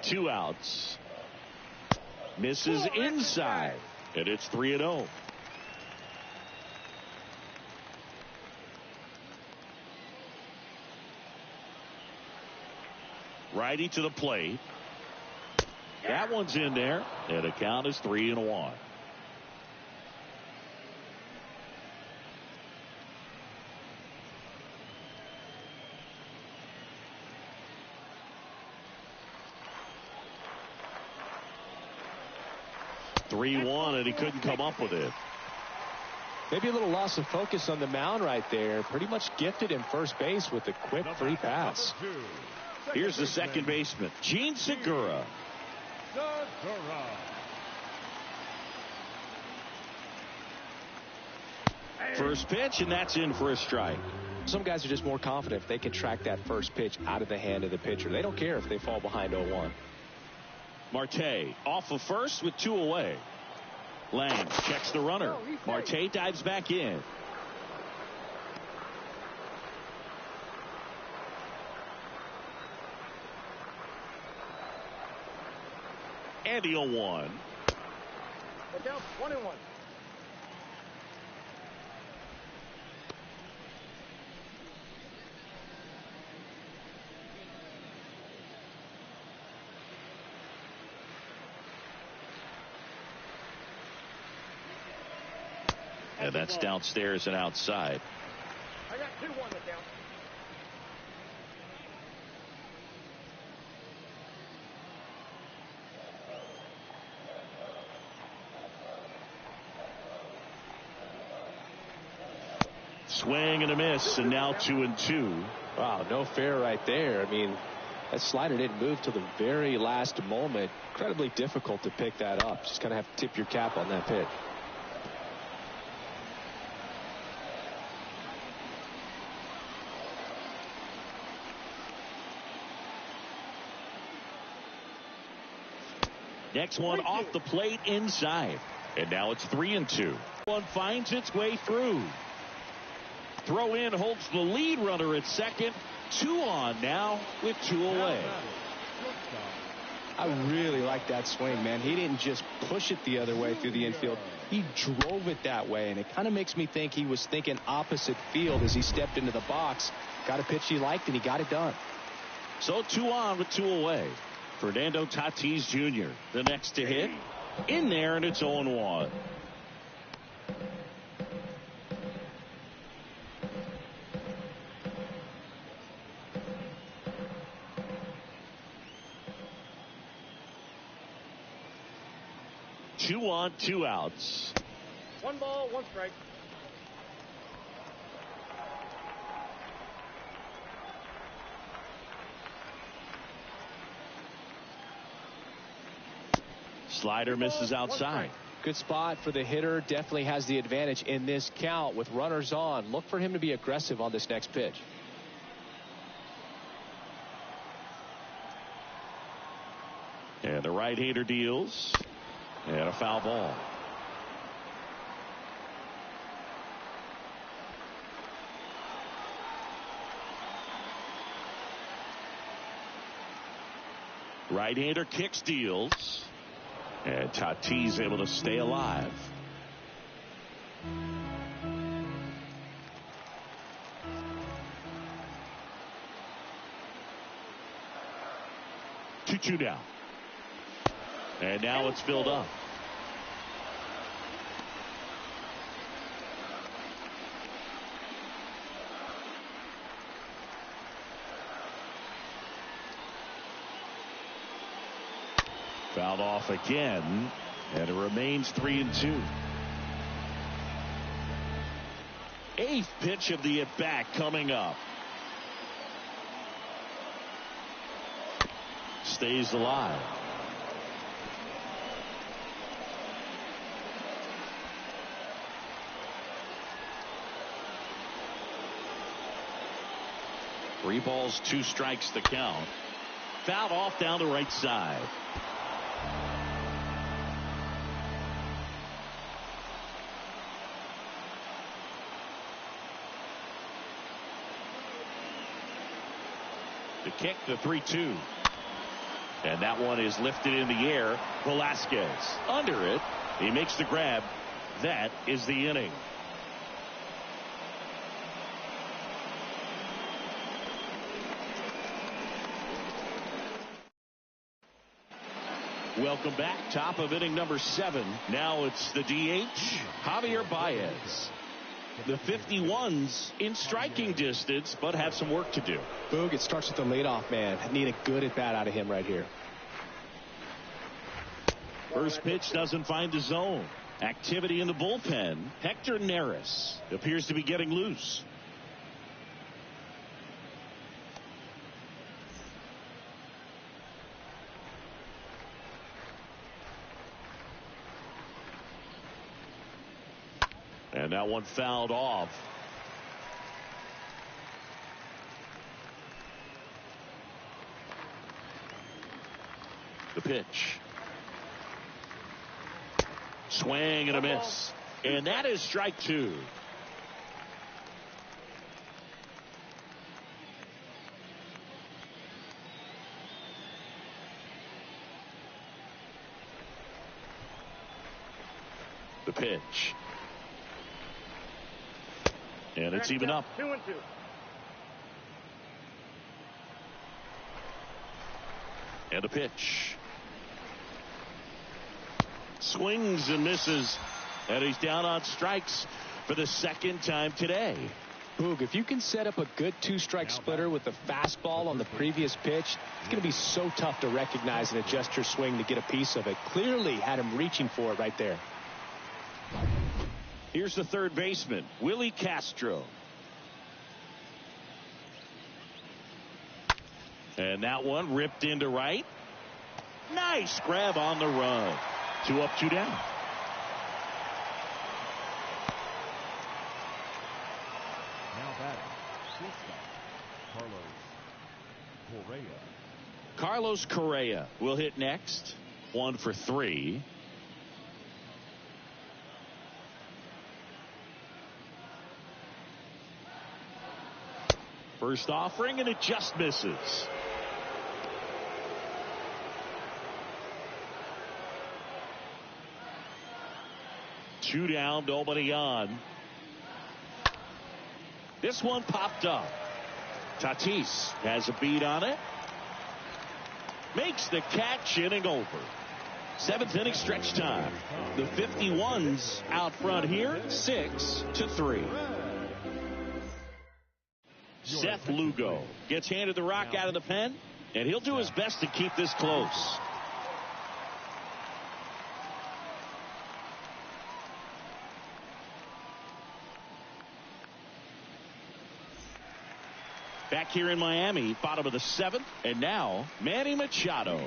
2 outs. Misses inside. And it's 3-0. Righty to the plate. That one's in there. And the count is 3-1. And he couldn't come up with it. Maybe a little loss of focus on the mound right there. Pretty much gifted him first base with a quick free pass. Here's the second baseman, Gene Segura. First pitch, and that's in for a strike. Some guys are just more confident if they can track that first pitch out of the hand of the pitcher. They don't care if they fall behind 0-1. Marte off of first with 2 away. Lang checks the runner. Marte dives back in. And the 0-1. Down 1-1. And that's downstairs and outside. I got 2-1 to count. Swing and a miss, and now 2-2. Wow, no fair right there. I mean, that slider didn't move till the very last moment. Incredibly difficult to pick that up. Just kind of have to tip your cap on that pitch. Next one off the plate inside. And now it's 3-2. One finds its way through. Throw in holds the lead runner at second. 2 on now with 2 away. I really like that swing, man. He didn't just push it the other way through the infield. He drove it that way, and it kind of makes me think he was thinking opposite field as he stepped into the box. Got a pitch he liked, and he got it done. So 2 on with 2 away. Fernando Tatis Jr. the next to hit. In there, and it's 0-1. Two on, 2 outs. 1 ball, 1 strike. Slider misses outside. Good spot for the hitter. Definitely has the advantage in this count with runners on. Look for him to be aggressive on this next pitch. And the right-hander deals. And a foul ball. Right-hander kicks, deals. And Tatis able to stay alive. Two down. And now it's filled up. Fouled off again, and it remains 3-2. 8th pitch of the at-bat coming up. Stays alive. Three balls, 2 strikes the count. Fouled off down the right side. The kick, the 3-2. And that one is lifted in the air. Velasquez under it. He makes the grab. That is the inning. Welcome back. Top of inning number 7. Now it's the DH, Javier Baez. The 51s in striking distance, but have some work to do. Boog, it starts with the leadoff man. Need a good at bat out of him right here. First pitch doesn't find the zone. Activity in the bullpen. Hector Neris appears to be getting loose. And that one fouled off. The pitch. Swing and a miss. And that is strike two. The pitch. And it's even up. 2-2. And a pitch. Swings and misses. And he's down on strikes for the second time today. Boog, if you can set up a good two-strike splitter with the fastball on the previous pitch, it's going to be so tough to recognize and adjust your swing to get a piece of it. Clearly had him reaching for it right there. Here's the third baseman, Willie Castro. And that one ripped into right. Nice grab on the run. 2 up, 2 down. Now batting, shortstop, Carlos Correa. Carlos Correa will hit next. 1 for 3. First offering, and it just misses. Two down, nobody on. This one popped up. Tatis has a beat on it. Makes the catch, inning over. 7th inning stretch time. The 51s out front here, 6-3. Seth Lugo gets handed the rock out of the pen, and he'll do his best to keep this close. Back here in Miami, bottom of the 7th, and now Manny Machado.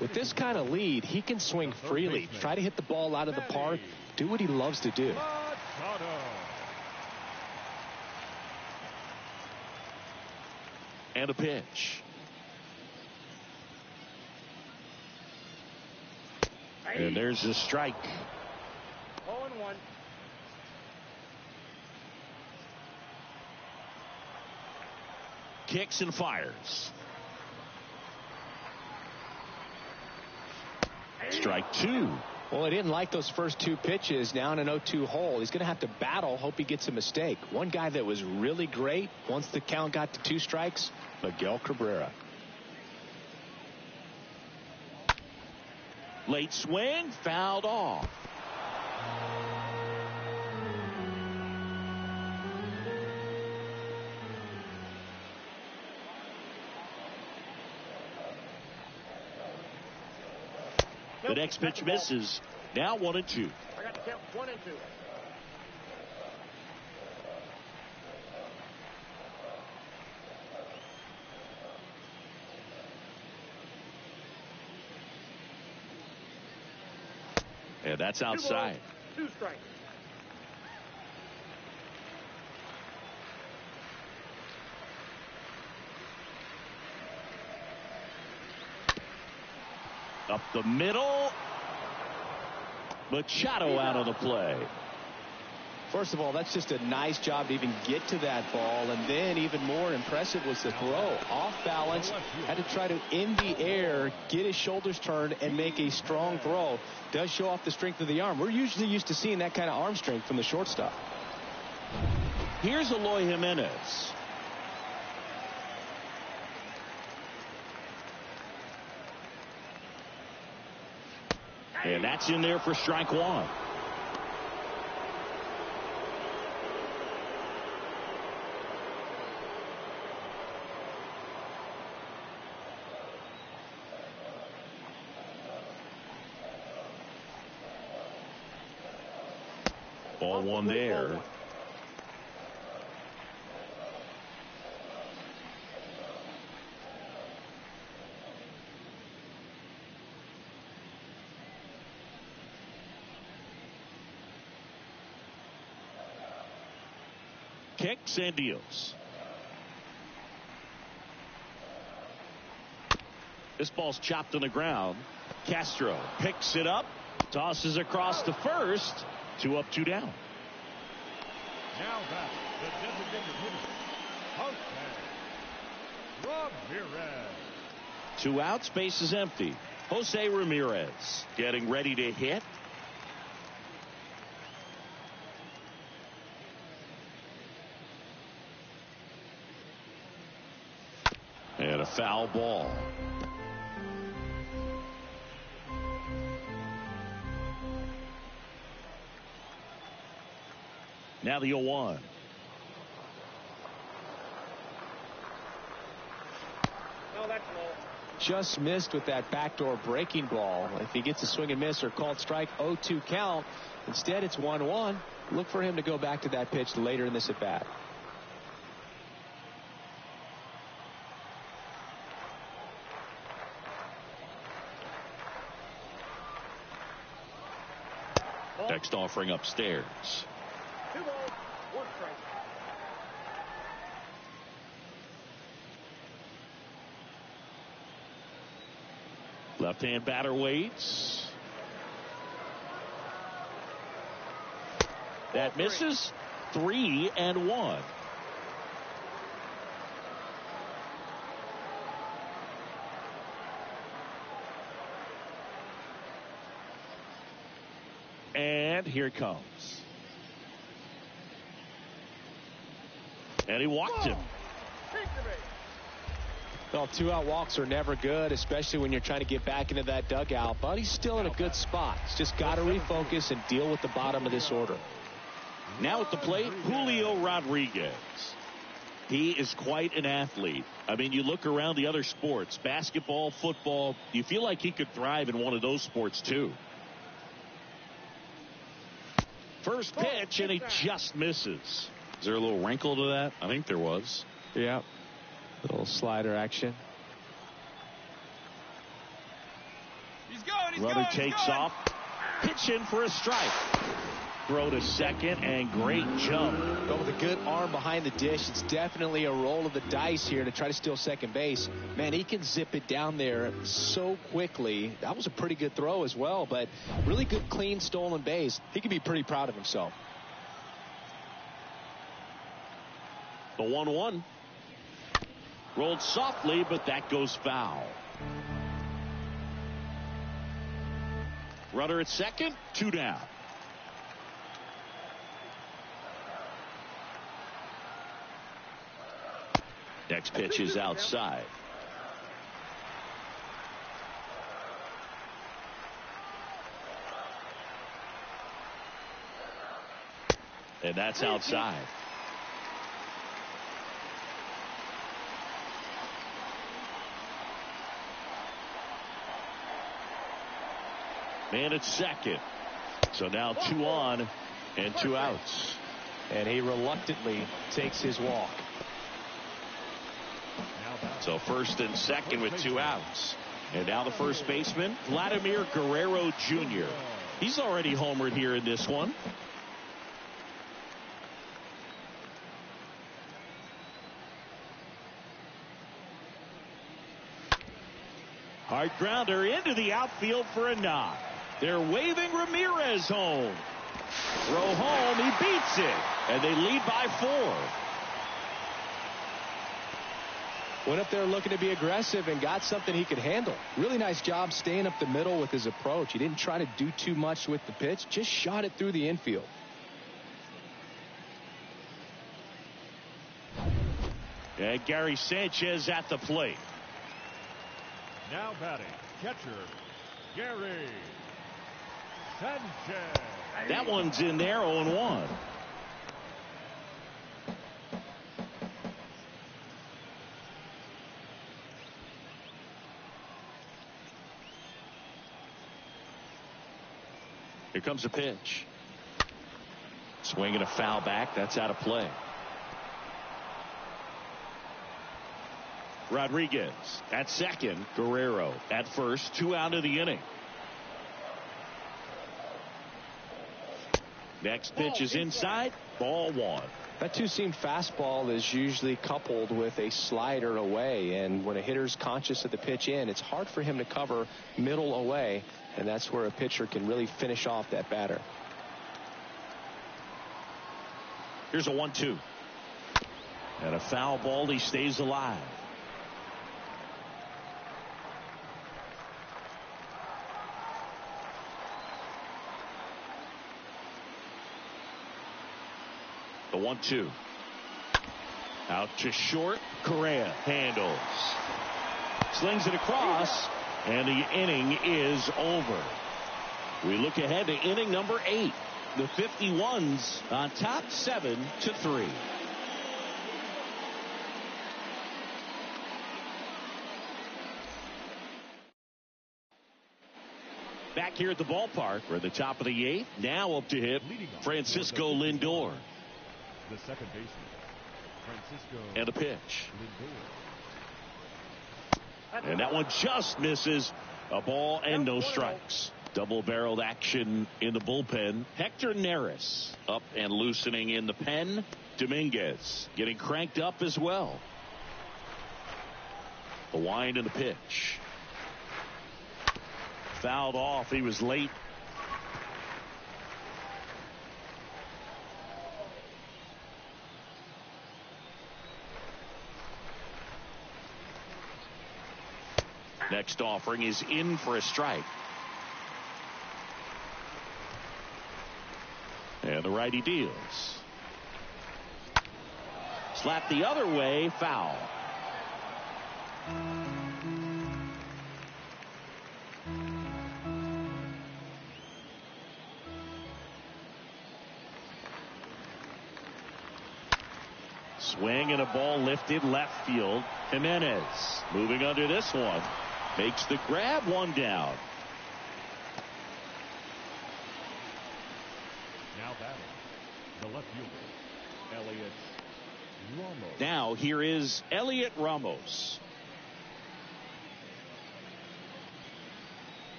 With this kind of lead, he can swing freely, try to hit the ball out of the park, do what he loves to do. And a pitch. And there's a strike. 0-1. Kicks and fires. Strike 2. Well, he didn't like those first 2 pitches. Now in an 0-2 hole, he's going to have to battle, hope he gets a mistake. One guy that was really great once the count got to 2 strikes, Miguel Cabrera. Late swing, fouled off. The next pitch misses. Now 1-2. I got to count 1 and 2. And that's outside. 2 strikes. Up the middle. Machado out of the play. First of all, that's just a nice job to even get to that ball. And then even more impressive was the throw. Off balance, had to try to in the air, get his shoulders turned, and make a strong throw. Does show off the strength of the arm. We're usually used to seeing that kind of arm strength from the shortstop. Here's Eloy Jimenez. And that's in there for strike 1. Ball 1 there. Kicks and deals. This ball's chopped on the ground. Castro picks it up, tosses across to first. 2 up, 2 down. Now back, the designated hitter, Jose Ramirez. 2 outs, base is empty. Jose Ramirez getting ready to hit. And a foul ball. Now the 0-1. No, that's low. Just missed with that backdoor breaking ball. If he gets a swing and miss or called strike, 0-2 count. Instead, it's 1-1. Look for him to go back to that pitch later in this at bat. Next offering upstairs. 2 balls, 1 strike. Left-hand batter waits. That misses. 3-1. And here it comes. And he walked him. Well, 2-out walks are never good, especially when you're trying to get back into that dugout. But he's still in a good spot. He's just got to refocus and deal with the bottom of this order. Now at the plate, Julio Rodriguez. He is quite an athlete. I mean, you look around the other sports, basketball, football, you feel like he could thrive in one of those sports too. First pitch, and he just misses. Is there a little wrinkle to that? I think there was. Yeah. Little slider action. Runner takes off. Pitch in for a strike. Throw to second, and great jump. But with a good arm behind the dish, it's definitely a roll of the dice here to try to steal second base. Man, he can zip it down there so quickly. That was a pretty good throw as well, but really good, clean, stolen base. He can be pretty proud of himself. The 1-1. Rolled softly, but that goes foul. Runner at second, 2 down. Next pitch is outside. And that's outside. Man at second. So now 2 on and 2 outs. And he reluctantly takes his walk. So first and second with 2 outs. And now the first baseman, Vladimir Guerrero Jr. He's already homered here in this one. Hard grounder into the outfield for a knock. They're waving Ramirez home. Throw home, he beats it. And they lead by 4. Went up there looking to be aggressive and got something he could handle. Really nice job staying up the middle with his approach. He didn't try to do too much with the pitch, just shot it through the infield. And Gary Sanchez at the plate. Now batting, catcher, Gary Sanchez. That one's in there, 0-1. Here comes a pitch. Swing and a foul back. That's out of play. Rodriguez at second. Guerrero at first. 2 out of the inning. Next pitch is inside. Ball 1. That two-seam fastball is usually coupled with a slider away, and when a hitter's conscious of the pitch in, it's hard for him to cover middle away, and that's where a pitcher can really finish off that batter. Here's a 1-2. And a foul ball. He stays alive. The 1-2. Out to short. Correa handles. Slings it across. And the inning is over. We look ahead to inning number 8. The 51s on top 7-3. Back here at the ballpark, we're at the top of the 8th. Now up to hit Francisco Lindor. The second baseman, Francisco. And a pitch. Lindor. And that one just misses. A ball and no strikes. Double-barreled action in the bullpen. Hector Neris up and loosening in the pen. Dominguez getting cranked up as well. The wind and the pitch. Fouled off. He was late. Next offering is in for a strike. And the righty deals. Slap the other way, foul. Swing and a ball lifted left field. Jimenez moving under this one. Makes the grab, one down. Now batting, the left fielder, Elliot Ramos. Now here is Elliot Ramos.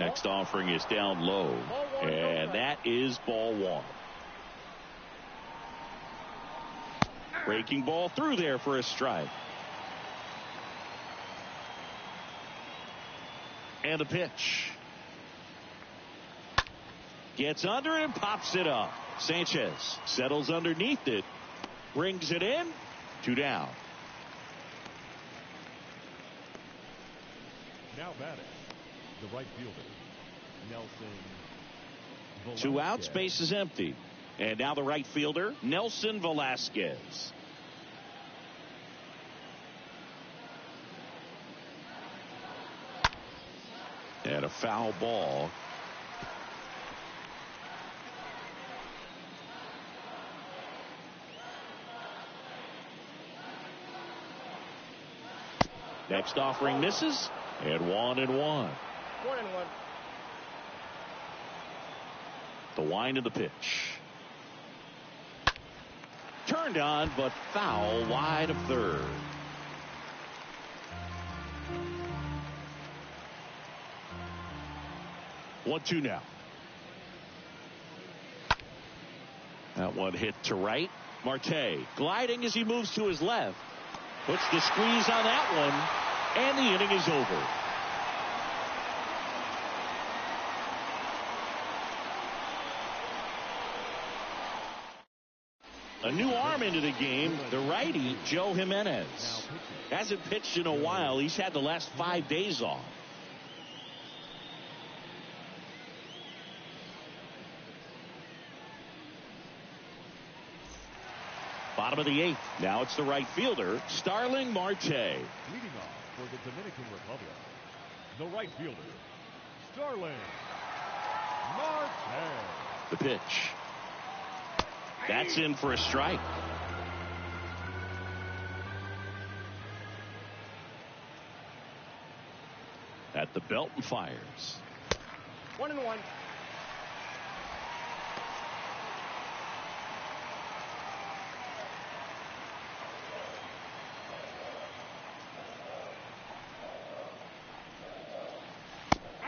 Next offering is down low, and that is ball 1. Breaking ball through there for a strike. And a pitch. Gets under it and pops it up. Sanchez settles underneath it. Brings it in. 2 down. Now batting, the right fielder, Nelson Velasquez. 2 outs, base is empty. And now the right fielder, Nelson Velasquez. And a foul ball. Next offering misses. And 1-1. 1-1. The wind of the pitch. Turned on, but foul wide of third. One-two now. That one hit to right. Marte gliding as he moves to his left. Puts the squeeze on that one, and the inning is over. A new arm into the game, the righty, Joe Jimenez. Hasn't pitched in a while. He's had the last 5 days off. Bottom of the 8th. Now it's the right fielder, Starling Marte. Leading off for the Dominican Republic, the right fielder, Starling Marte. The pitch. That's in for a strike. At the belt and fires. 1-1.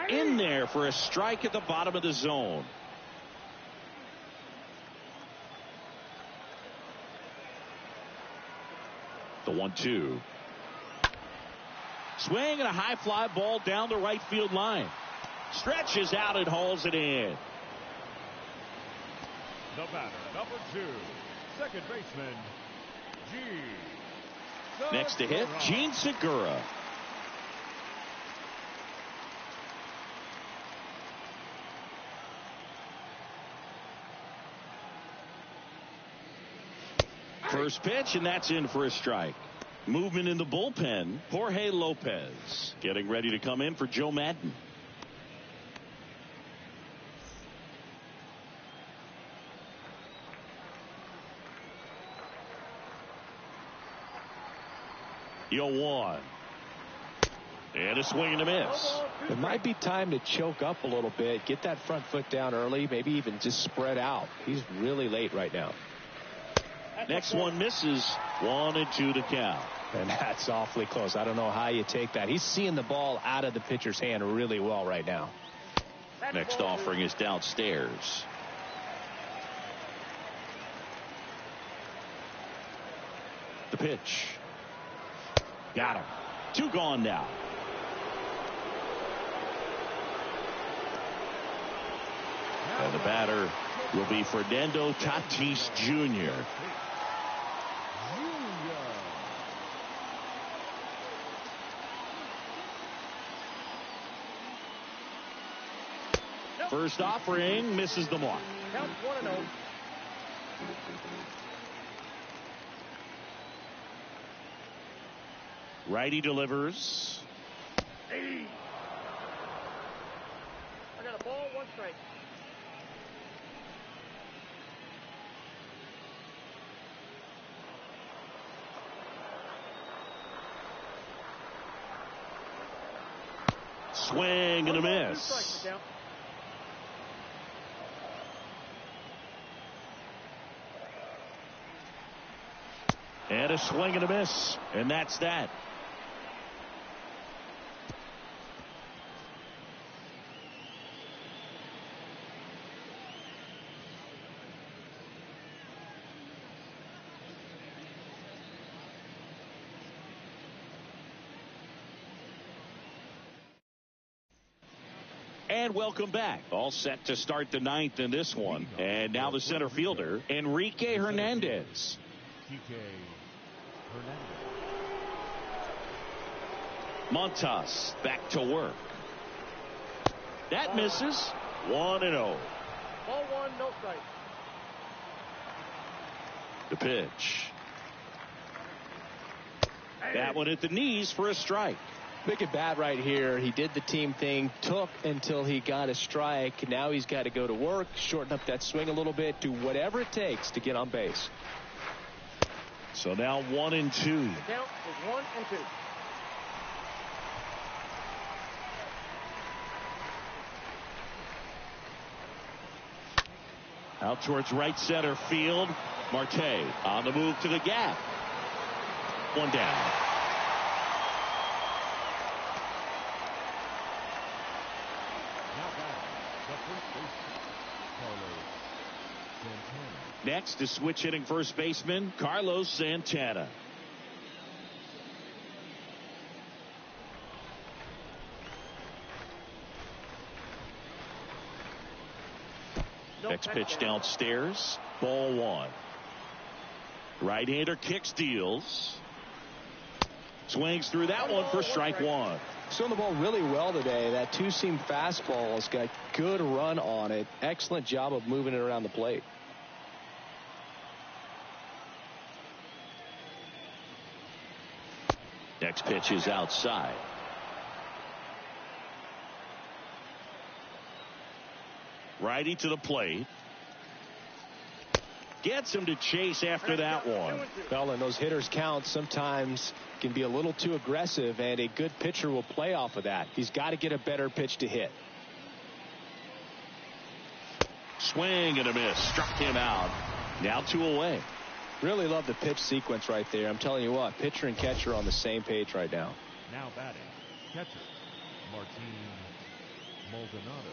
in there for a strike at the bottom of the zone. The 1-2. Swing and a high fly ball down the right field line. Stretches out and hauls it in. The batter, number 2, second baseman, Next to hit, Gene Segura. First pitch, and that's in for a strike. Movement in the bullpen. Jorge Lopez getting ready to come in for Joe Madden. Yo, 1. And a swing and a miss. It might be time to choke up a little bit, get that front foot down early, maybe even just spread out. He's really late right now. Next one misses. 1-2 to count. And that's awfully close. I don't know how you take that. He's seeing the ball out of the pitcher's hand really well right now. Next offering is downstairs. The pitch. Got him. 2 gone now. And the batter will be Fernando Tatis Jr. First offering misses the mark. Count 1-0. Righty delivers. I got a ball, 1 strike. Swing and a 2 miss. strikes to count. And a swing and a miss. And that's that. And welcome back. All set to start the 9th in this one. And now the center fielder, Enrique Hernandez. Montas back to work. That misses. 1-0. Ball 1, no strike. The pitch. That one at the knees for a strike. Big at bat right here. He did the team thing, took until he got a strike. Now he's got to go to work, shorten up that swing a little bit, do whatever it takes to get on base. So now 1-2. The count is 1-2. Out towards right center field. Marte on the move to the gap. 1 down. Next is switch hitting first baseman Carlos Santana. Next pitch downstairs. Ball 1. Right-hander kicks, deals. Swings through that one for strike 1. Throwing the ball really well today. That 2-seam fastball has got good run on it. Excellent job of moving it around the plate. Next pitch is outside. Righty to the plate. Gets him to chase after that one. Well, and those hitters count sometimes can be a little too aggressive, and a good pitcher will play off of that. He's got to get a better pitch to hit. Swing and a miss. Struck him out. Now 2 away. Really love the pitch sequence right there. I'm telling you what, pitcher and catcher on the same page right now. Now batting, catcher, Martin Maldonado.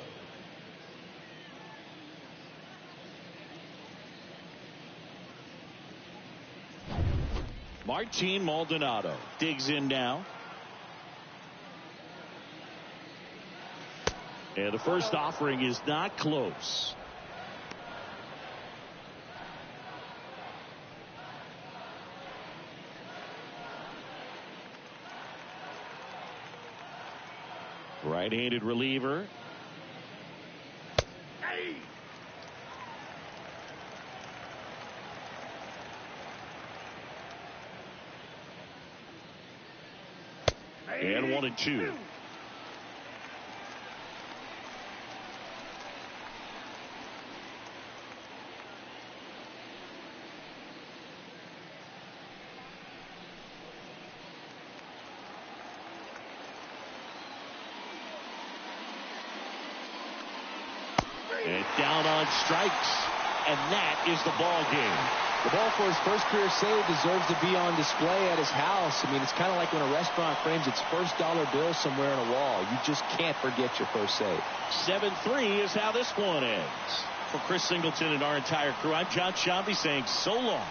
Martin Maldonado digs in now. And the first offering is not close. Right-handed reliever. And 1-2. And down on strikes. And that is the ball game. The ball for his first career save deserves to be on display at his house. I mean, it's kind of like when a restaurant frames its first dollar bill somewhere on a wall. You just can't forget your first save. 7-3 is how this one ends. For Chris Singleton and our entire crew, I'm John Shambi saying so long.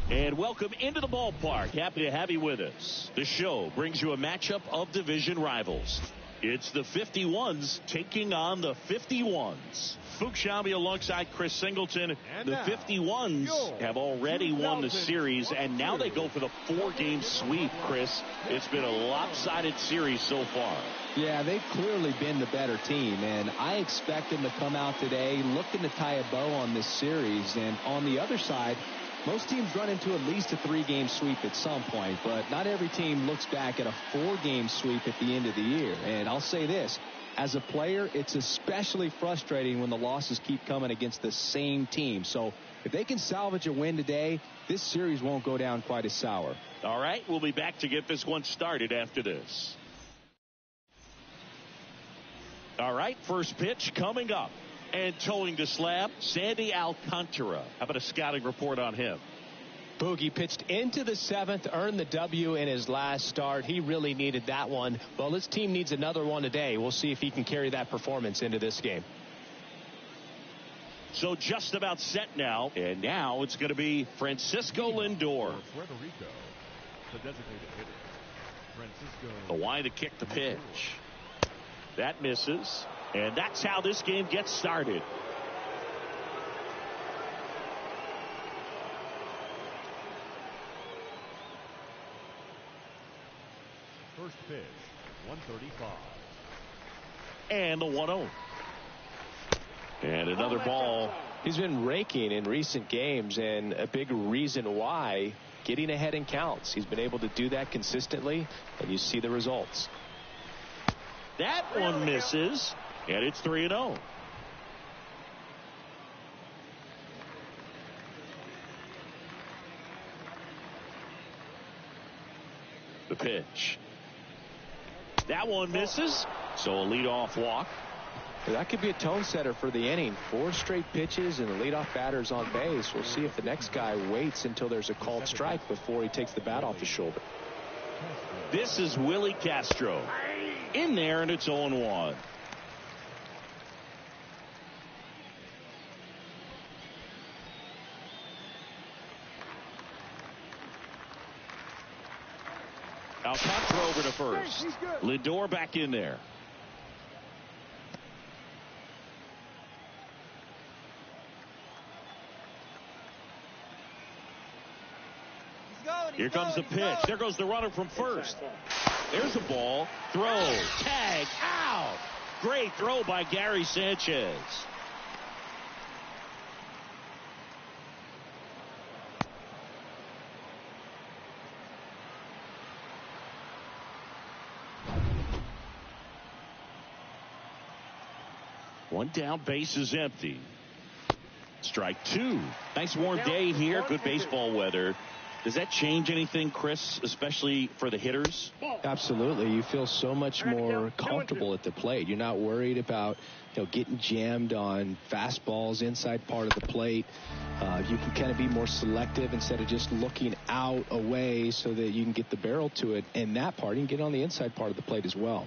And welcome into the ballpark. Happy to have you with us. The show brings you a matchup of division rivals. It's the 51s taking on the 51s. Fuchs Shambi alongside Chris Singleton. And the now, 51s have already won the series, and now they go for the 4-game sweep, Chris. It's been a lopsided series so far. Yeah, they've clearly been the better team, and I expect them to come out today looking to tie a bow on this series. And on the other side, most teams run into at least a 3-game sweep at some point, but not every team looks back at a 4-game sweep at the end of the year. And I'll say this, as a player, it's especially frustrating when the losses keep coming against the same team. So if they can salvage a win today, this series won't go down quite as sour. All right, we'll be back to get this one started after this. All right, first pitch coming up. And towing the slab, Sandy Alcantara. How about a scouting report on him? Boogie pitched into the 7th, earned the W in his last start. He really needed that one. Well, his team needs another one today. We'll see if he can carry that performance into this game. So just about set now. And now it's going to be Francisco Lindor. Puerto Rico, the designated hitter. Francisco. The line to kick the pitch. That misses. And that's how this game gets started. First pitch, 135. And the 1-0. And another ball. He's been raking in recent games, and a big reason why, getting ahead in counts. He's been able to do that consistently, and you see the results. That one misses, and it's 3-0. The pitch. That one misses, so a leadoff walk. That could be a tone setter for the inning. 4 straight pitches and the leadoff batter's on base. We'll see if the next guy waits until there's a called strike before he takes the bat off his shoulder. This is Willie Castro. In there, and it's 0-1. Alcantara over to first. Lindor back in there. Here comes the pitch. There goes the runner from first. There's a ball. Throw. Tag. Out. Great throw by Gary Sanchez. One down, base is empty. Strike 2. Nice warm day here. Good baseball weather. Does that change anything, Chris, especially for the hitters? Absolutely. You feel so much more comfortable at the plate. You're not worried about, getting jammed on fastballs inside part of the plate. You can kind of be more selective instead of just looking out away so that you can get the barrel to it. And that part, you can get on the inside part of the plate as well.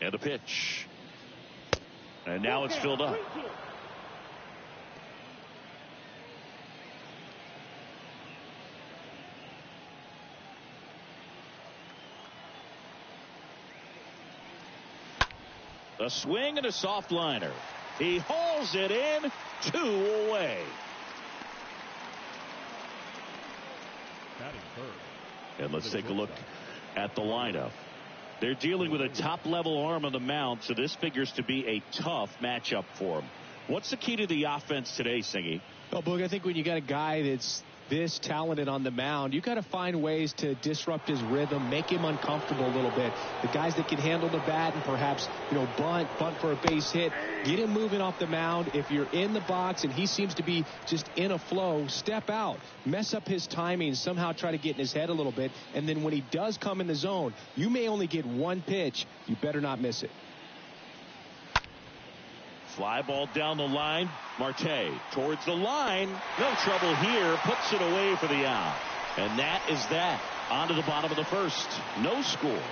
And the pitch. And now it's filled up. A swing and a soft liner. He hauls it in. 2 away. Batting third. And let's take a look at the lineup. They're dealing with a top-level arm on the mound, so this figures to be a tough matchup for him. What's the key to the offense today, Singy? Well, Boog, I think when you got a guy that's this talented on the mound, you got to find ways to disrupt his rhythm, make him uncomfortable a little bit. The guys that can handle the bat and perhaps, bunt for a base hit, get him moving off the mound. If you're in the box and he seems to be just in a flow, step out, mess up his timing, somehow try to get in his head a little bit. And then when he does come in the zone, you may only get one pitch. You better not miss it. Fly ball down the line. Marte towards the line. No trouble here. Puts it away for the out. And that is that. On to the bottom of the first. No score.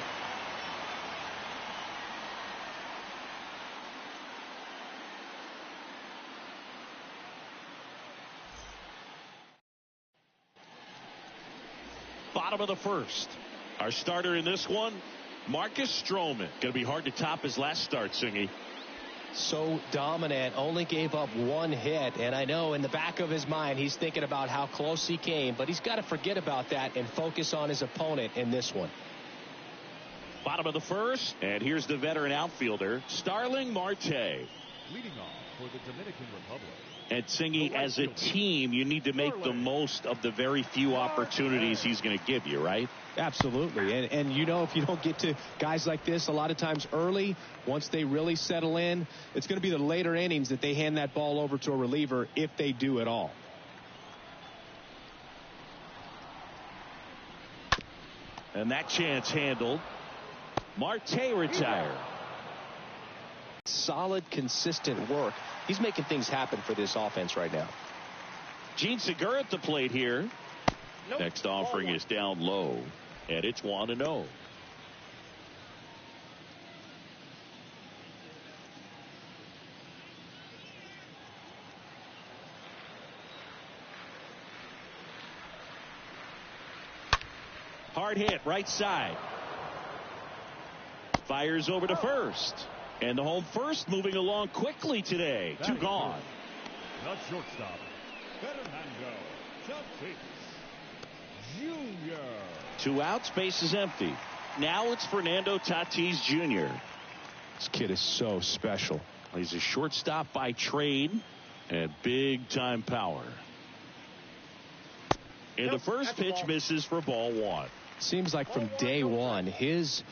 Bottom of the first. Our starter in this one, Marcus Stroman. Going to be hard to top his last start, Singy. So dominant, only gave up 1 hit, and I know in the back of his mind he's thinking about how close he came, but he's got to forget about that and focus on his opponent in this one. Bottom of the first, and here's the veteran outfielder, Starling Marte. Leading off for the Dominican Republic. And Singy, as a team, you need to make the most of the very few opportunities he's going to give you, right? Absolutely. And if you don't get to guys like this a lot of times early, once they really settle in, it's going to be the later innings that they hand that ball over to a reliever if they do at all. And that chance handled. Marte retired. solid, consistent work. He's making things happen for this offense right now. Gene Segura at the plate here. Nope. Next offering is down low, and it's 1-0. Hard hit, right side. Fires over to first. And the home first moving along quickly today. Two gone. Not shortstop. Fernando Tatis Jr. 2 outs, base is empty. Now it's Fernando Tatis Jr. This kid is so special. He's a shortstop by trade and big time power. And the first pitch misses for ball 1. Seems like from day one, his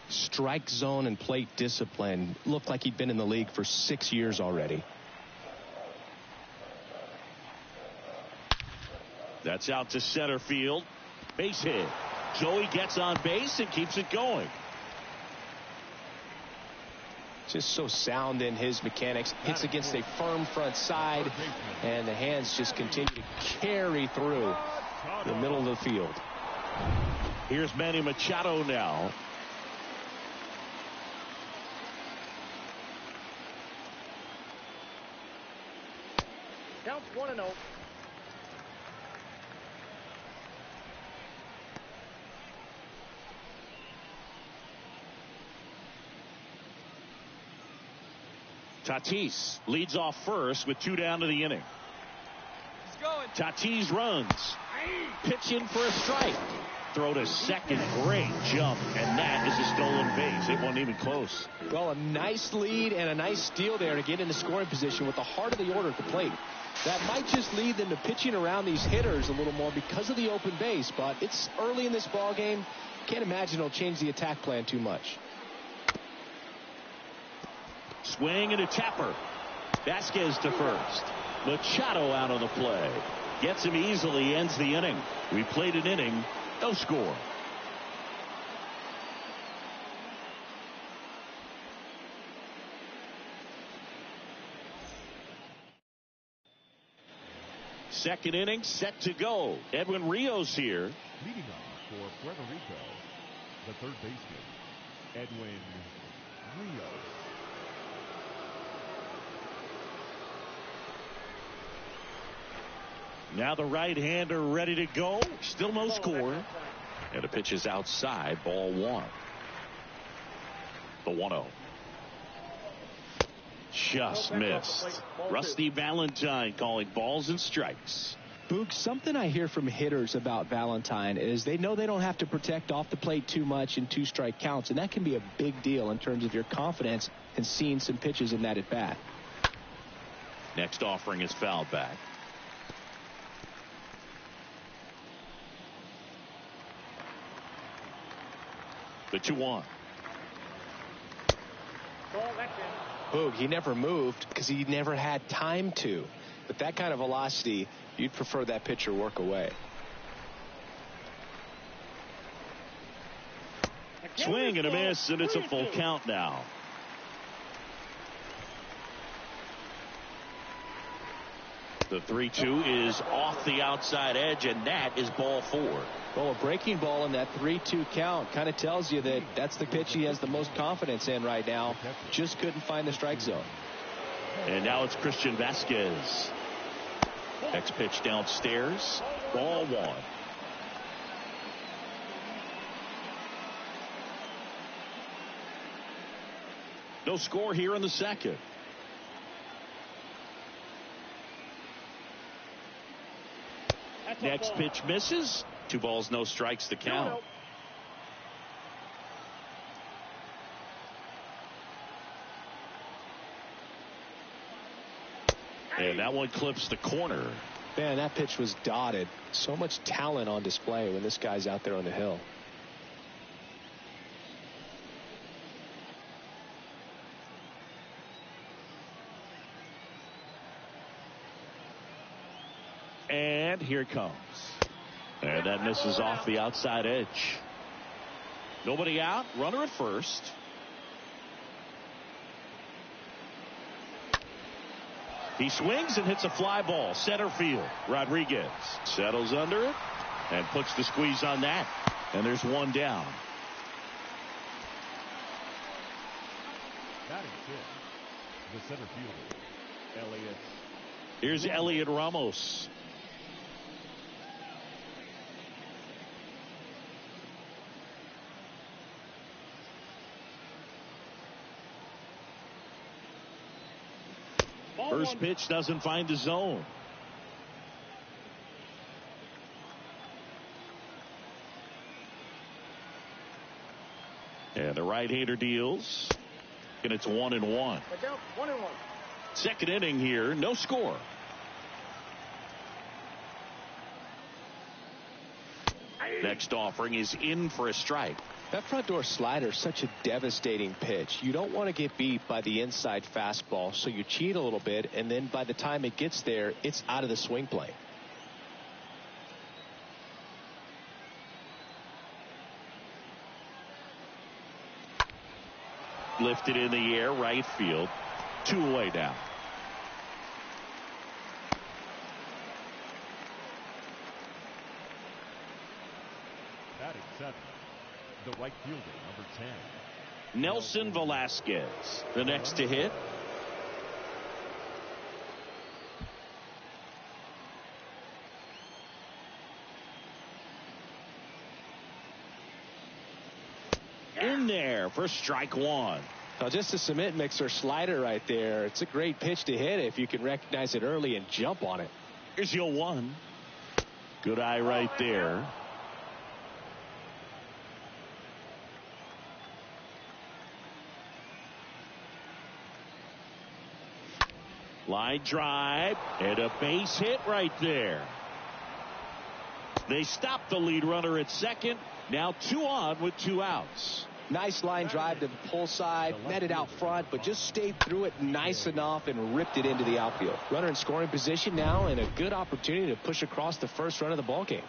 strike zone and plate discipline looked like he'd been in the league for 6 years already. That's out to center field. Base hit. Joey gets on base and keeps it going. Just so sound in his mechanics. Hits against a firm front side, and the hands just continue to carry through the middle of the field. Here's Manny Machado now. Counts 1-0. Tatis leads off first with 2 down to the inning. Tatis runs. Pitch in for a strike. Throw to second. Great jump. And that is a stolen base. It wasn't even close. Well, a nice lead and a nice steal there to get into scoring position with the heart of the order at the plate. That might just lead them to pitching around these hitters a little more because of the open base, but it's early in this ball game. Can't imagine it'll change the attack plan too much. Swing and a tapper. Vasquez to first. Machado out on the play. Gets him easily, ends the inning. We played an inning, no score. Second inning set to go. Edwin Rios here. Leading off for Puerto Rico, the third baseman, Edwin Rios. Now the right-hander ready to go. Still no score. And the pitch is outside. Ball 1. The 1-0. Just missed. Rusty Valentine calling balls and strikes. Boog, something I hear from hitters about Valentine is they know they don't have to protect off the plate too much in 2-strike counts, and that can be a big deal in terms of your confidence in seeing some pitches in that at bat. Next offering is fouled back. The 2-1. Boog, he never moved because he never had time to. But that kind of velocity, you'd prefer that pitcher work away. Swing and a miss, and it's a full count now. The 3-2 is off the outside edge, and that is ball 4. Well, a breaking ball in that 3-2 count kind of tells you that that's the pitch he has the most confidence in right now. Just couldn't find the strike zone. And now it's Christian Vasquez. Next pitch downstairs. Ball 1. No score here in the second. Next pitch misses. 2 balls, no strikes to count. And that one clips the corner. Man, that pitch was dotted. So much talent on display when this guy's out there on the hill. And here it comes. And that misses off the outside edge. Nobody out. Runner at first. He swings and hits a fly ball. Center field. Rodriguez settles under it and puts the squeeze on that. And there's one down. Batting fifth, the center fielder, Elliott. Here's Elliott Ramos. First pitch doesn't find the zone. And the right-hander deals. And it's 1-1. 1-1. Second inning here, no score. Next offering is in for a strike. That front door slider is such a devastating pitch. You don't want to get beat by the inside fastball, so you cheat a little bit, and then by the time it gets there, it's out of the swing plane. Lifted in the air, right field. 2 away now. Batting seventh, the right fielder, number 10. Nelson Velasquez, the next to hit. In there for strike one. Now, just a cement mixer slider right there. It's a great pitch to hit if you can recognize it early and jump on it. Here's your 1. Good eye right there. Line drive and a base hit right there. They stopped the lead runner at second. Now 2 on with 2 outs. Nice line drive to the pull side, met it out front, but just stayed through it nice enough and ripped it into the outfield. Runner in scoring position now, and a good opportunity to push across the first run of the ballgame.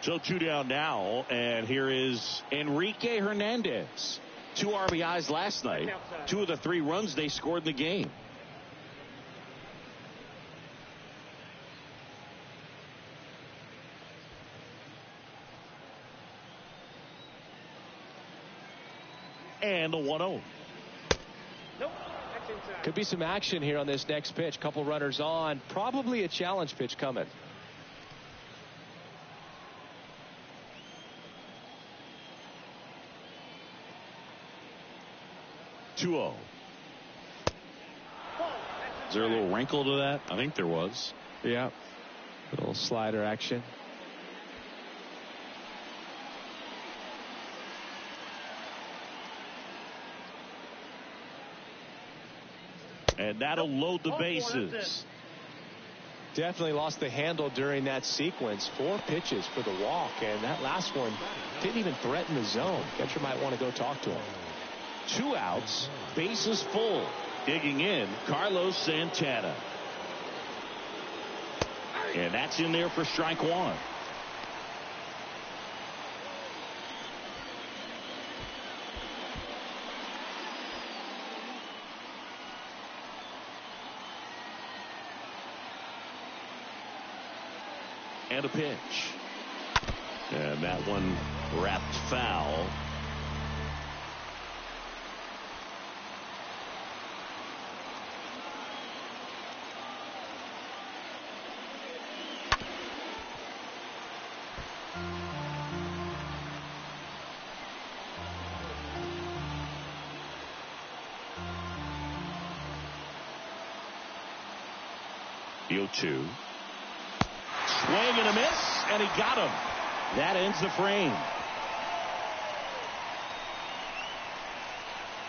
So 2 down now, and here is Enrique Hernandez. 2 RBIs last night. 2 of the 3 runs they scored in the game. And a 1-0. Nope. That's inside. Could be some action here on this next pitch. Couple runners on. Probably a challenge pitch coming. Is there a little wrinkle to that? I think there was. Yeah. A little slider action. And that'll load the bases. Definitely lost the handle during that sequence. 4 pitches for the walk, and that last one didn't even threaten the zone. Catcher might want to go talk to him. 2 outs, bases full. Digging in, Carlos Santana. And that's in there for strike 1. And a pitch. And that one wrapped foul. The 0-2. Swing and a miss, and he got him. That ends the frame.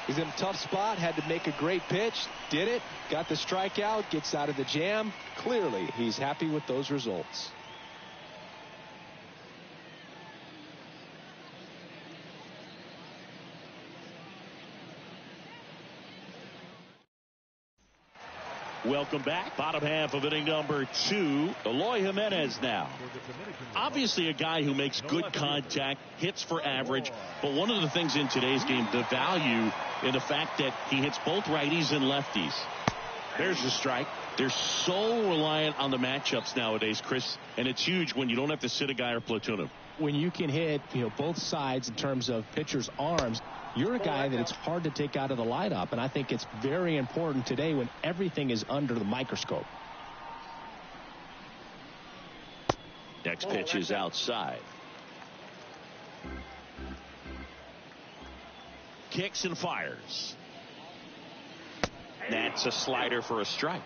He's in a tough spot, had to make a great pitch, did it, got the strikeout, gets out of the jam. Clearly, he's happy with those results. Welcome back. Bottom half of inning number 2. Eloy Jimenez now. Obviously a guy who makes good contact, hits for average. But one of the things in today's game, the value in the fact that he hits both righties and lefties. There's the strike. They're so reliant on the matchups nowadays, Chris, and it's huge when you don't have to sit a guy or platoon him. When you can hit, both sides in terms of pitchers' arms, you're a guy that it's hard to take out of the lineup, and I think it's very important today when everything is under the microscope. Next pitch is outside. Kicks and fires. That's a slider for a strike.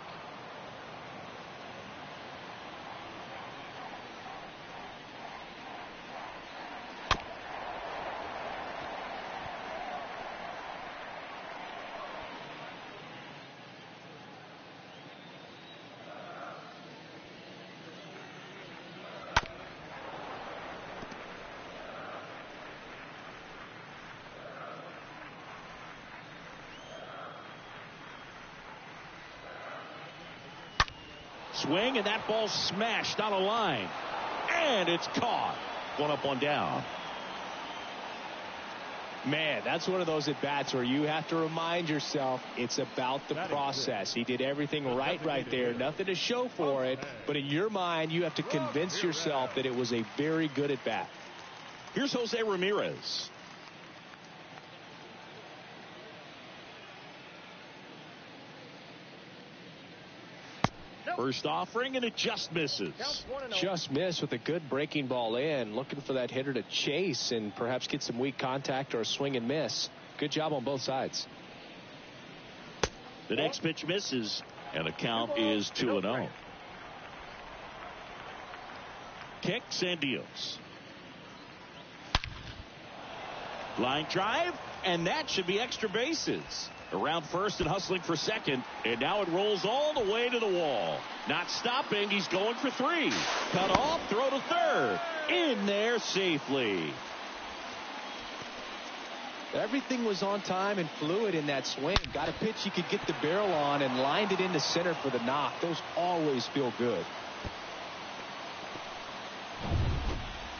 Swing, and that ball smashed on a line. And it's caught. One up, one down. Man, that's one of those at-bats where you have to remind yourself it's about the process. He did everything right there. Nothing to show for it. But in your mind, you have to convince yourself that it was a very good at-bat. Here's Jose Ramirez. First offering, and it just misses. Just missed with a good breaking ball in. Looking for that hitter to chase and perhaps get some weak contact or a swing and miss. Good job on both sides. The next pitch misses, and the count is 2-0. Kicks and deals. Line drive, and that should be extra bases. Around first and hustling for second, and now it rolls all the way to the wall. Not stopping, he's going for three. Cut off, throw to third. In there safely. Everything was on time and fluid in that swing. Got a pitch you could get the barrel on and lined it into center for the knock. Those always feel good.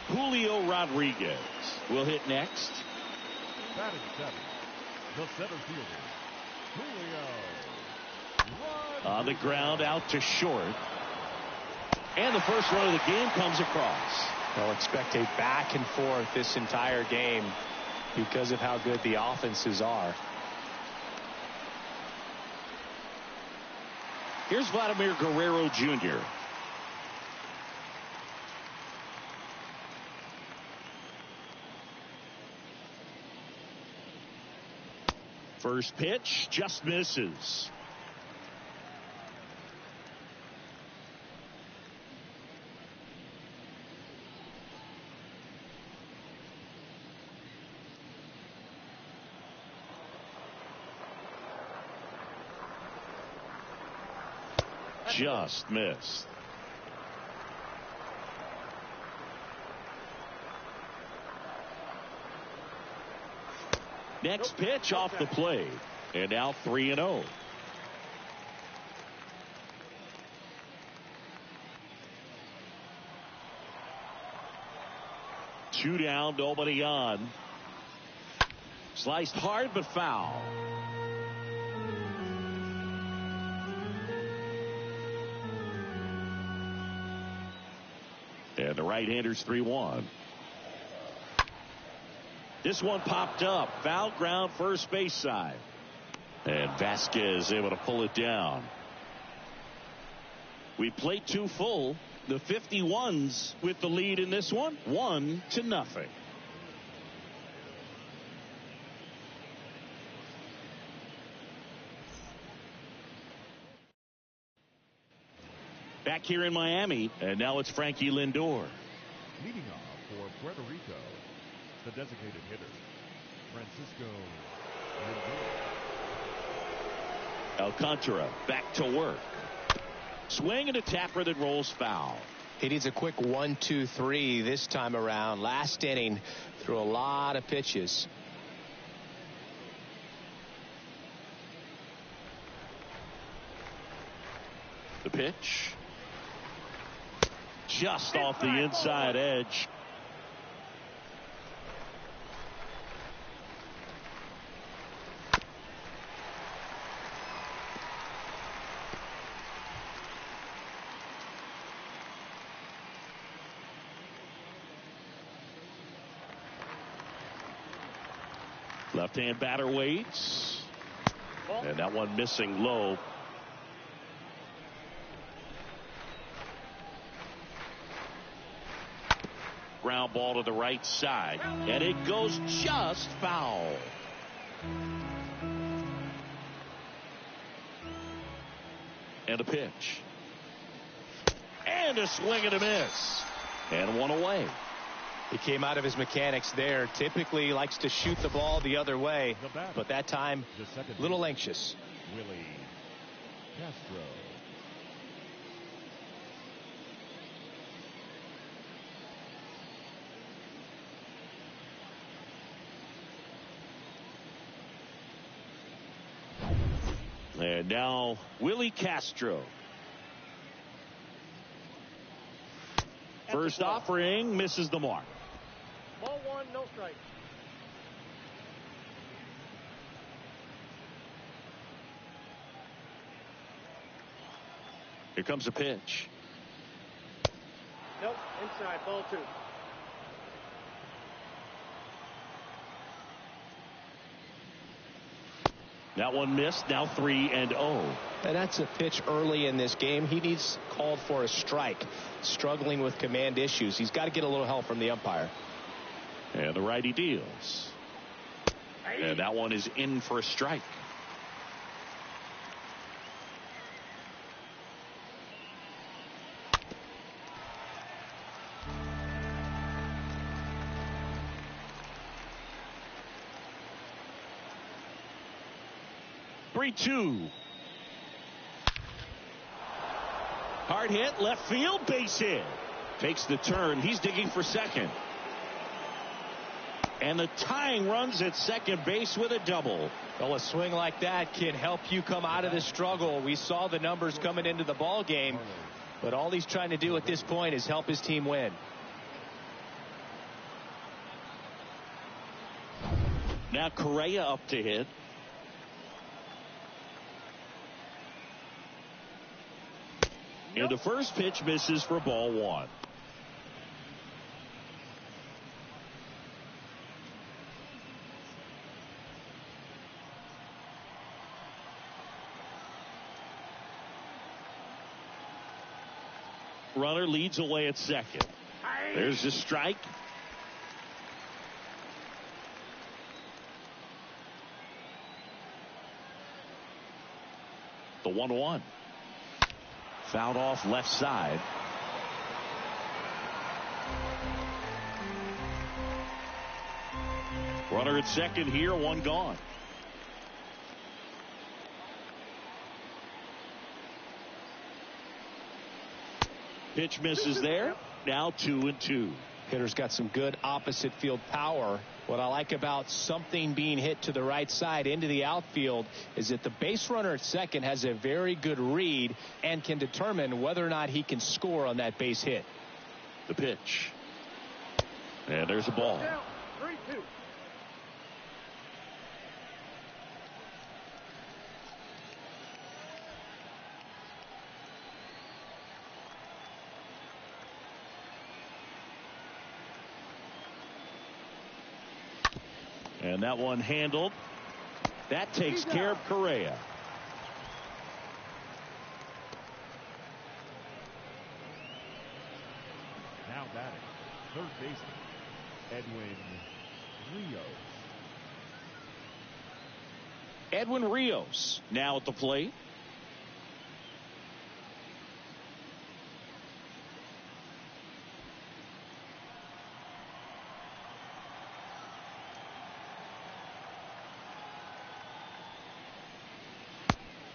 Julio Rodriguez will hit next. Batting seven, the center fielder, Julio. On the ground, out to short. And the first run of the game comes across. They'll expect a back and forth this entire game because of how good the offenses are. Here's Vladimir Guerrero Jr. First pitch just misses. Just missed. Next pitch off the plate. And now 3-0. Two down, nobody on. Sliced hard but foul. And the right-hander's 3-1. This one popped up. Foul ground, first base side. And Vasquez able to pull it down. We played two full. The 51s with the lead in this one, 1-0. Back here in Miami, and now it's Frankie Lindor. Leading off for Puerto Rico, the designated hitter, Francisco Lindor. Alcantara back to work. Swing and a tapper that rolls foul. He needs a quick 1-2-3 this time around. Last inning threw a lot of pitches. The pitch. Just off the inside edge. Left-hand batter waits. And that one missing low. Ground ball to the right side. And it goes just foul. And a pitch. And a swing and a miss. And one away. He came out of his mechanics there. Typically likes to shoot the ball the other way, but that time a little anxious. Willie Castro. And now Willie Castro. First offering misses the mark. Ball one, no strike. Here comes a pitch. Nope, inside, ball two. That one missed. Now 3-0. And that's a pitch early in this game. He needs called for a strike. Struggling with command issues. He's got to get a little help from the umpire. And the righty deals. And that one is in for a strike. Two. Hard hit, left field, base hit. Takes the turn. He's digging for second. And the tying runs at second base with a double. Well, a swing like that can help you come out of this struggle. We saw the numbers coming into the ball game, but all he's trying to do at this point is help his team win. Now Correa up to hit. And the first pitch misses for ball one. Runner leads away at second. There's the strike. The 1-1. Fouled off left side. Runner at second here, one gone. Pitch misses there. Now 2-2. Hitter's got some good opposite field power. What I like about something being hit to the right side into the outfield is that the base runner at second has a very good read and can determine whether or not he can score on that base hit. The pitch. And there's a ball. 3-2. And that one handled. That takes care of Correa. Now batting, third baseman, Edwin Rios. Edwin Rios now at the plate.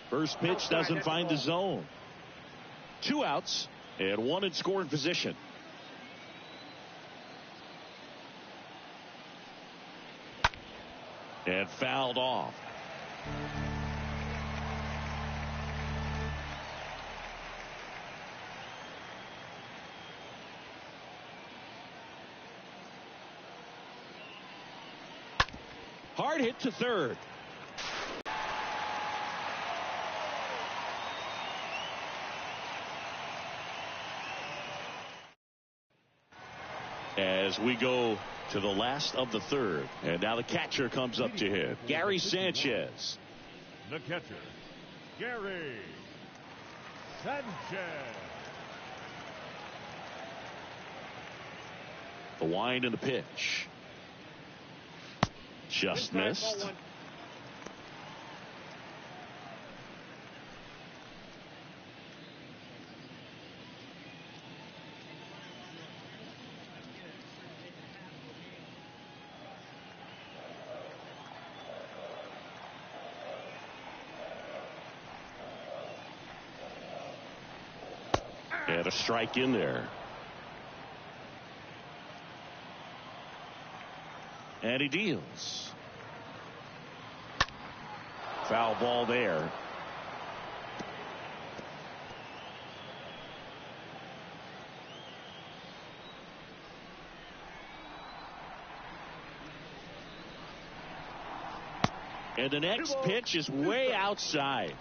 First pitch doesn't find the zone. 2 outs and 1 in scoring position. And fouled off. Hard hit to third. as we go to the last of the third. And now the catcher comes up to hit. Gary Sanchez. The catcher, Gary Sanchez. The wind and the pitch. Just missed. And a strike in there. And he deals. Foul ball there. And the next pitch is way outside.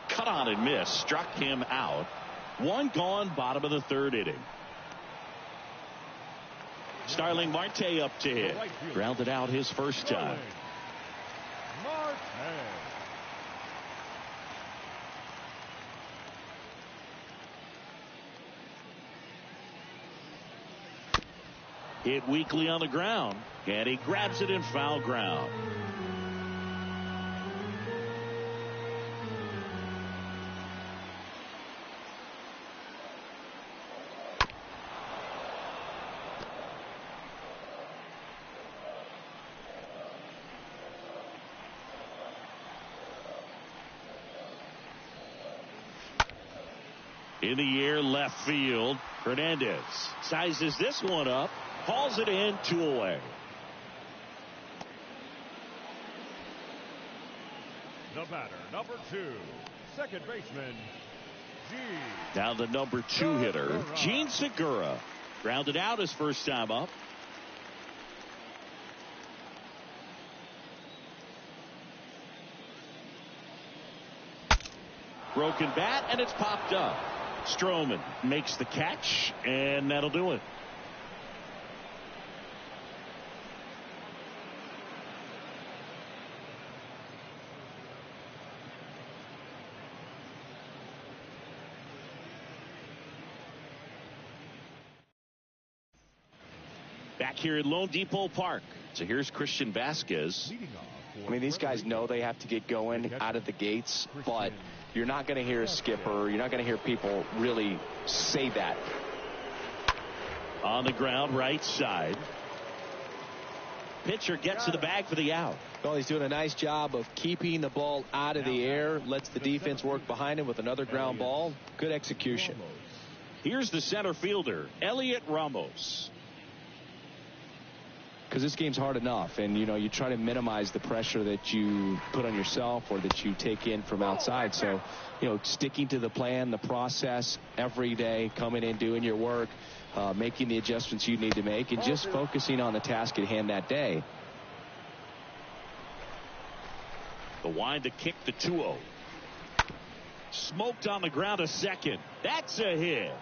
Cut on and miss. Struck him out. One gone, bottom of the third inning. Starling Marte up to hit. Grounded out his first time. Hit weakly on the ground, and he grabs it in foul ground. In the air, left field. Hernandez sizes this one up, hauls it in, 2 away. The batter, number 2, second baseman, Gene. Now the number 2 hitter, Gene Segura. Grounded out his first time up. Broken bat, and it's popped up. Stroman makes the catch, and that'll do it. Back here at Lone Depot Park. So here's Christian Vasquez. I mean, these guys know they have to get going out of the gates, but you're not going to hear a skipper. You're not going to hear people really say that. On the ground, right side. Pitcher gets to the bag for the out. Well, he's doing a nice job of keeping the ball out of the air. Lets the defense work behind him with another ground ball. Good execution. Here's the center fielder, Elliot Ramos. Because this game's hard enough, and you try to minimize the pressure that you put on yourself or that you take in from outside. So sticking to the plan, the process every day, coming in, doing your work, making the adjustments you need to make, and just focusing on the task at hand that day. The wind to kick the 2-0. Smoked on the ground, a second. That's a hit.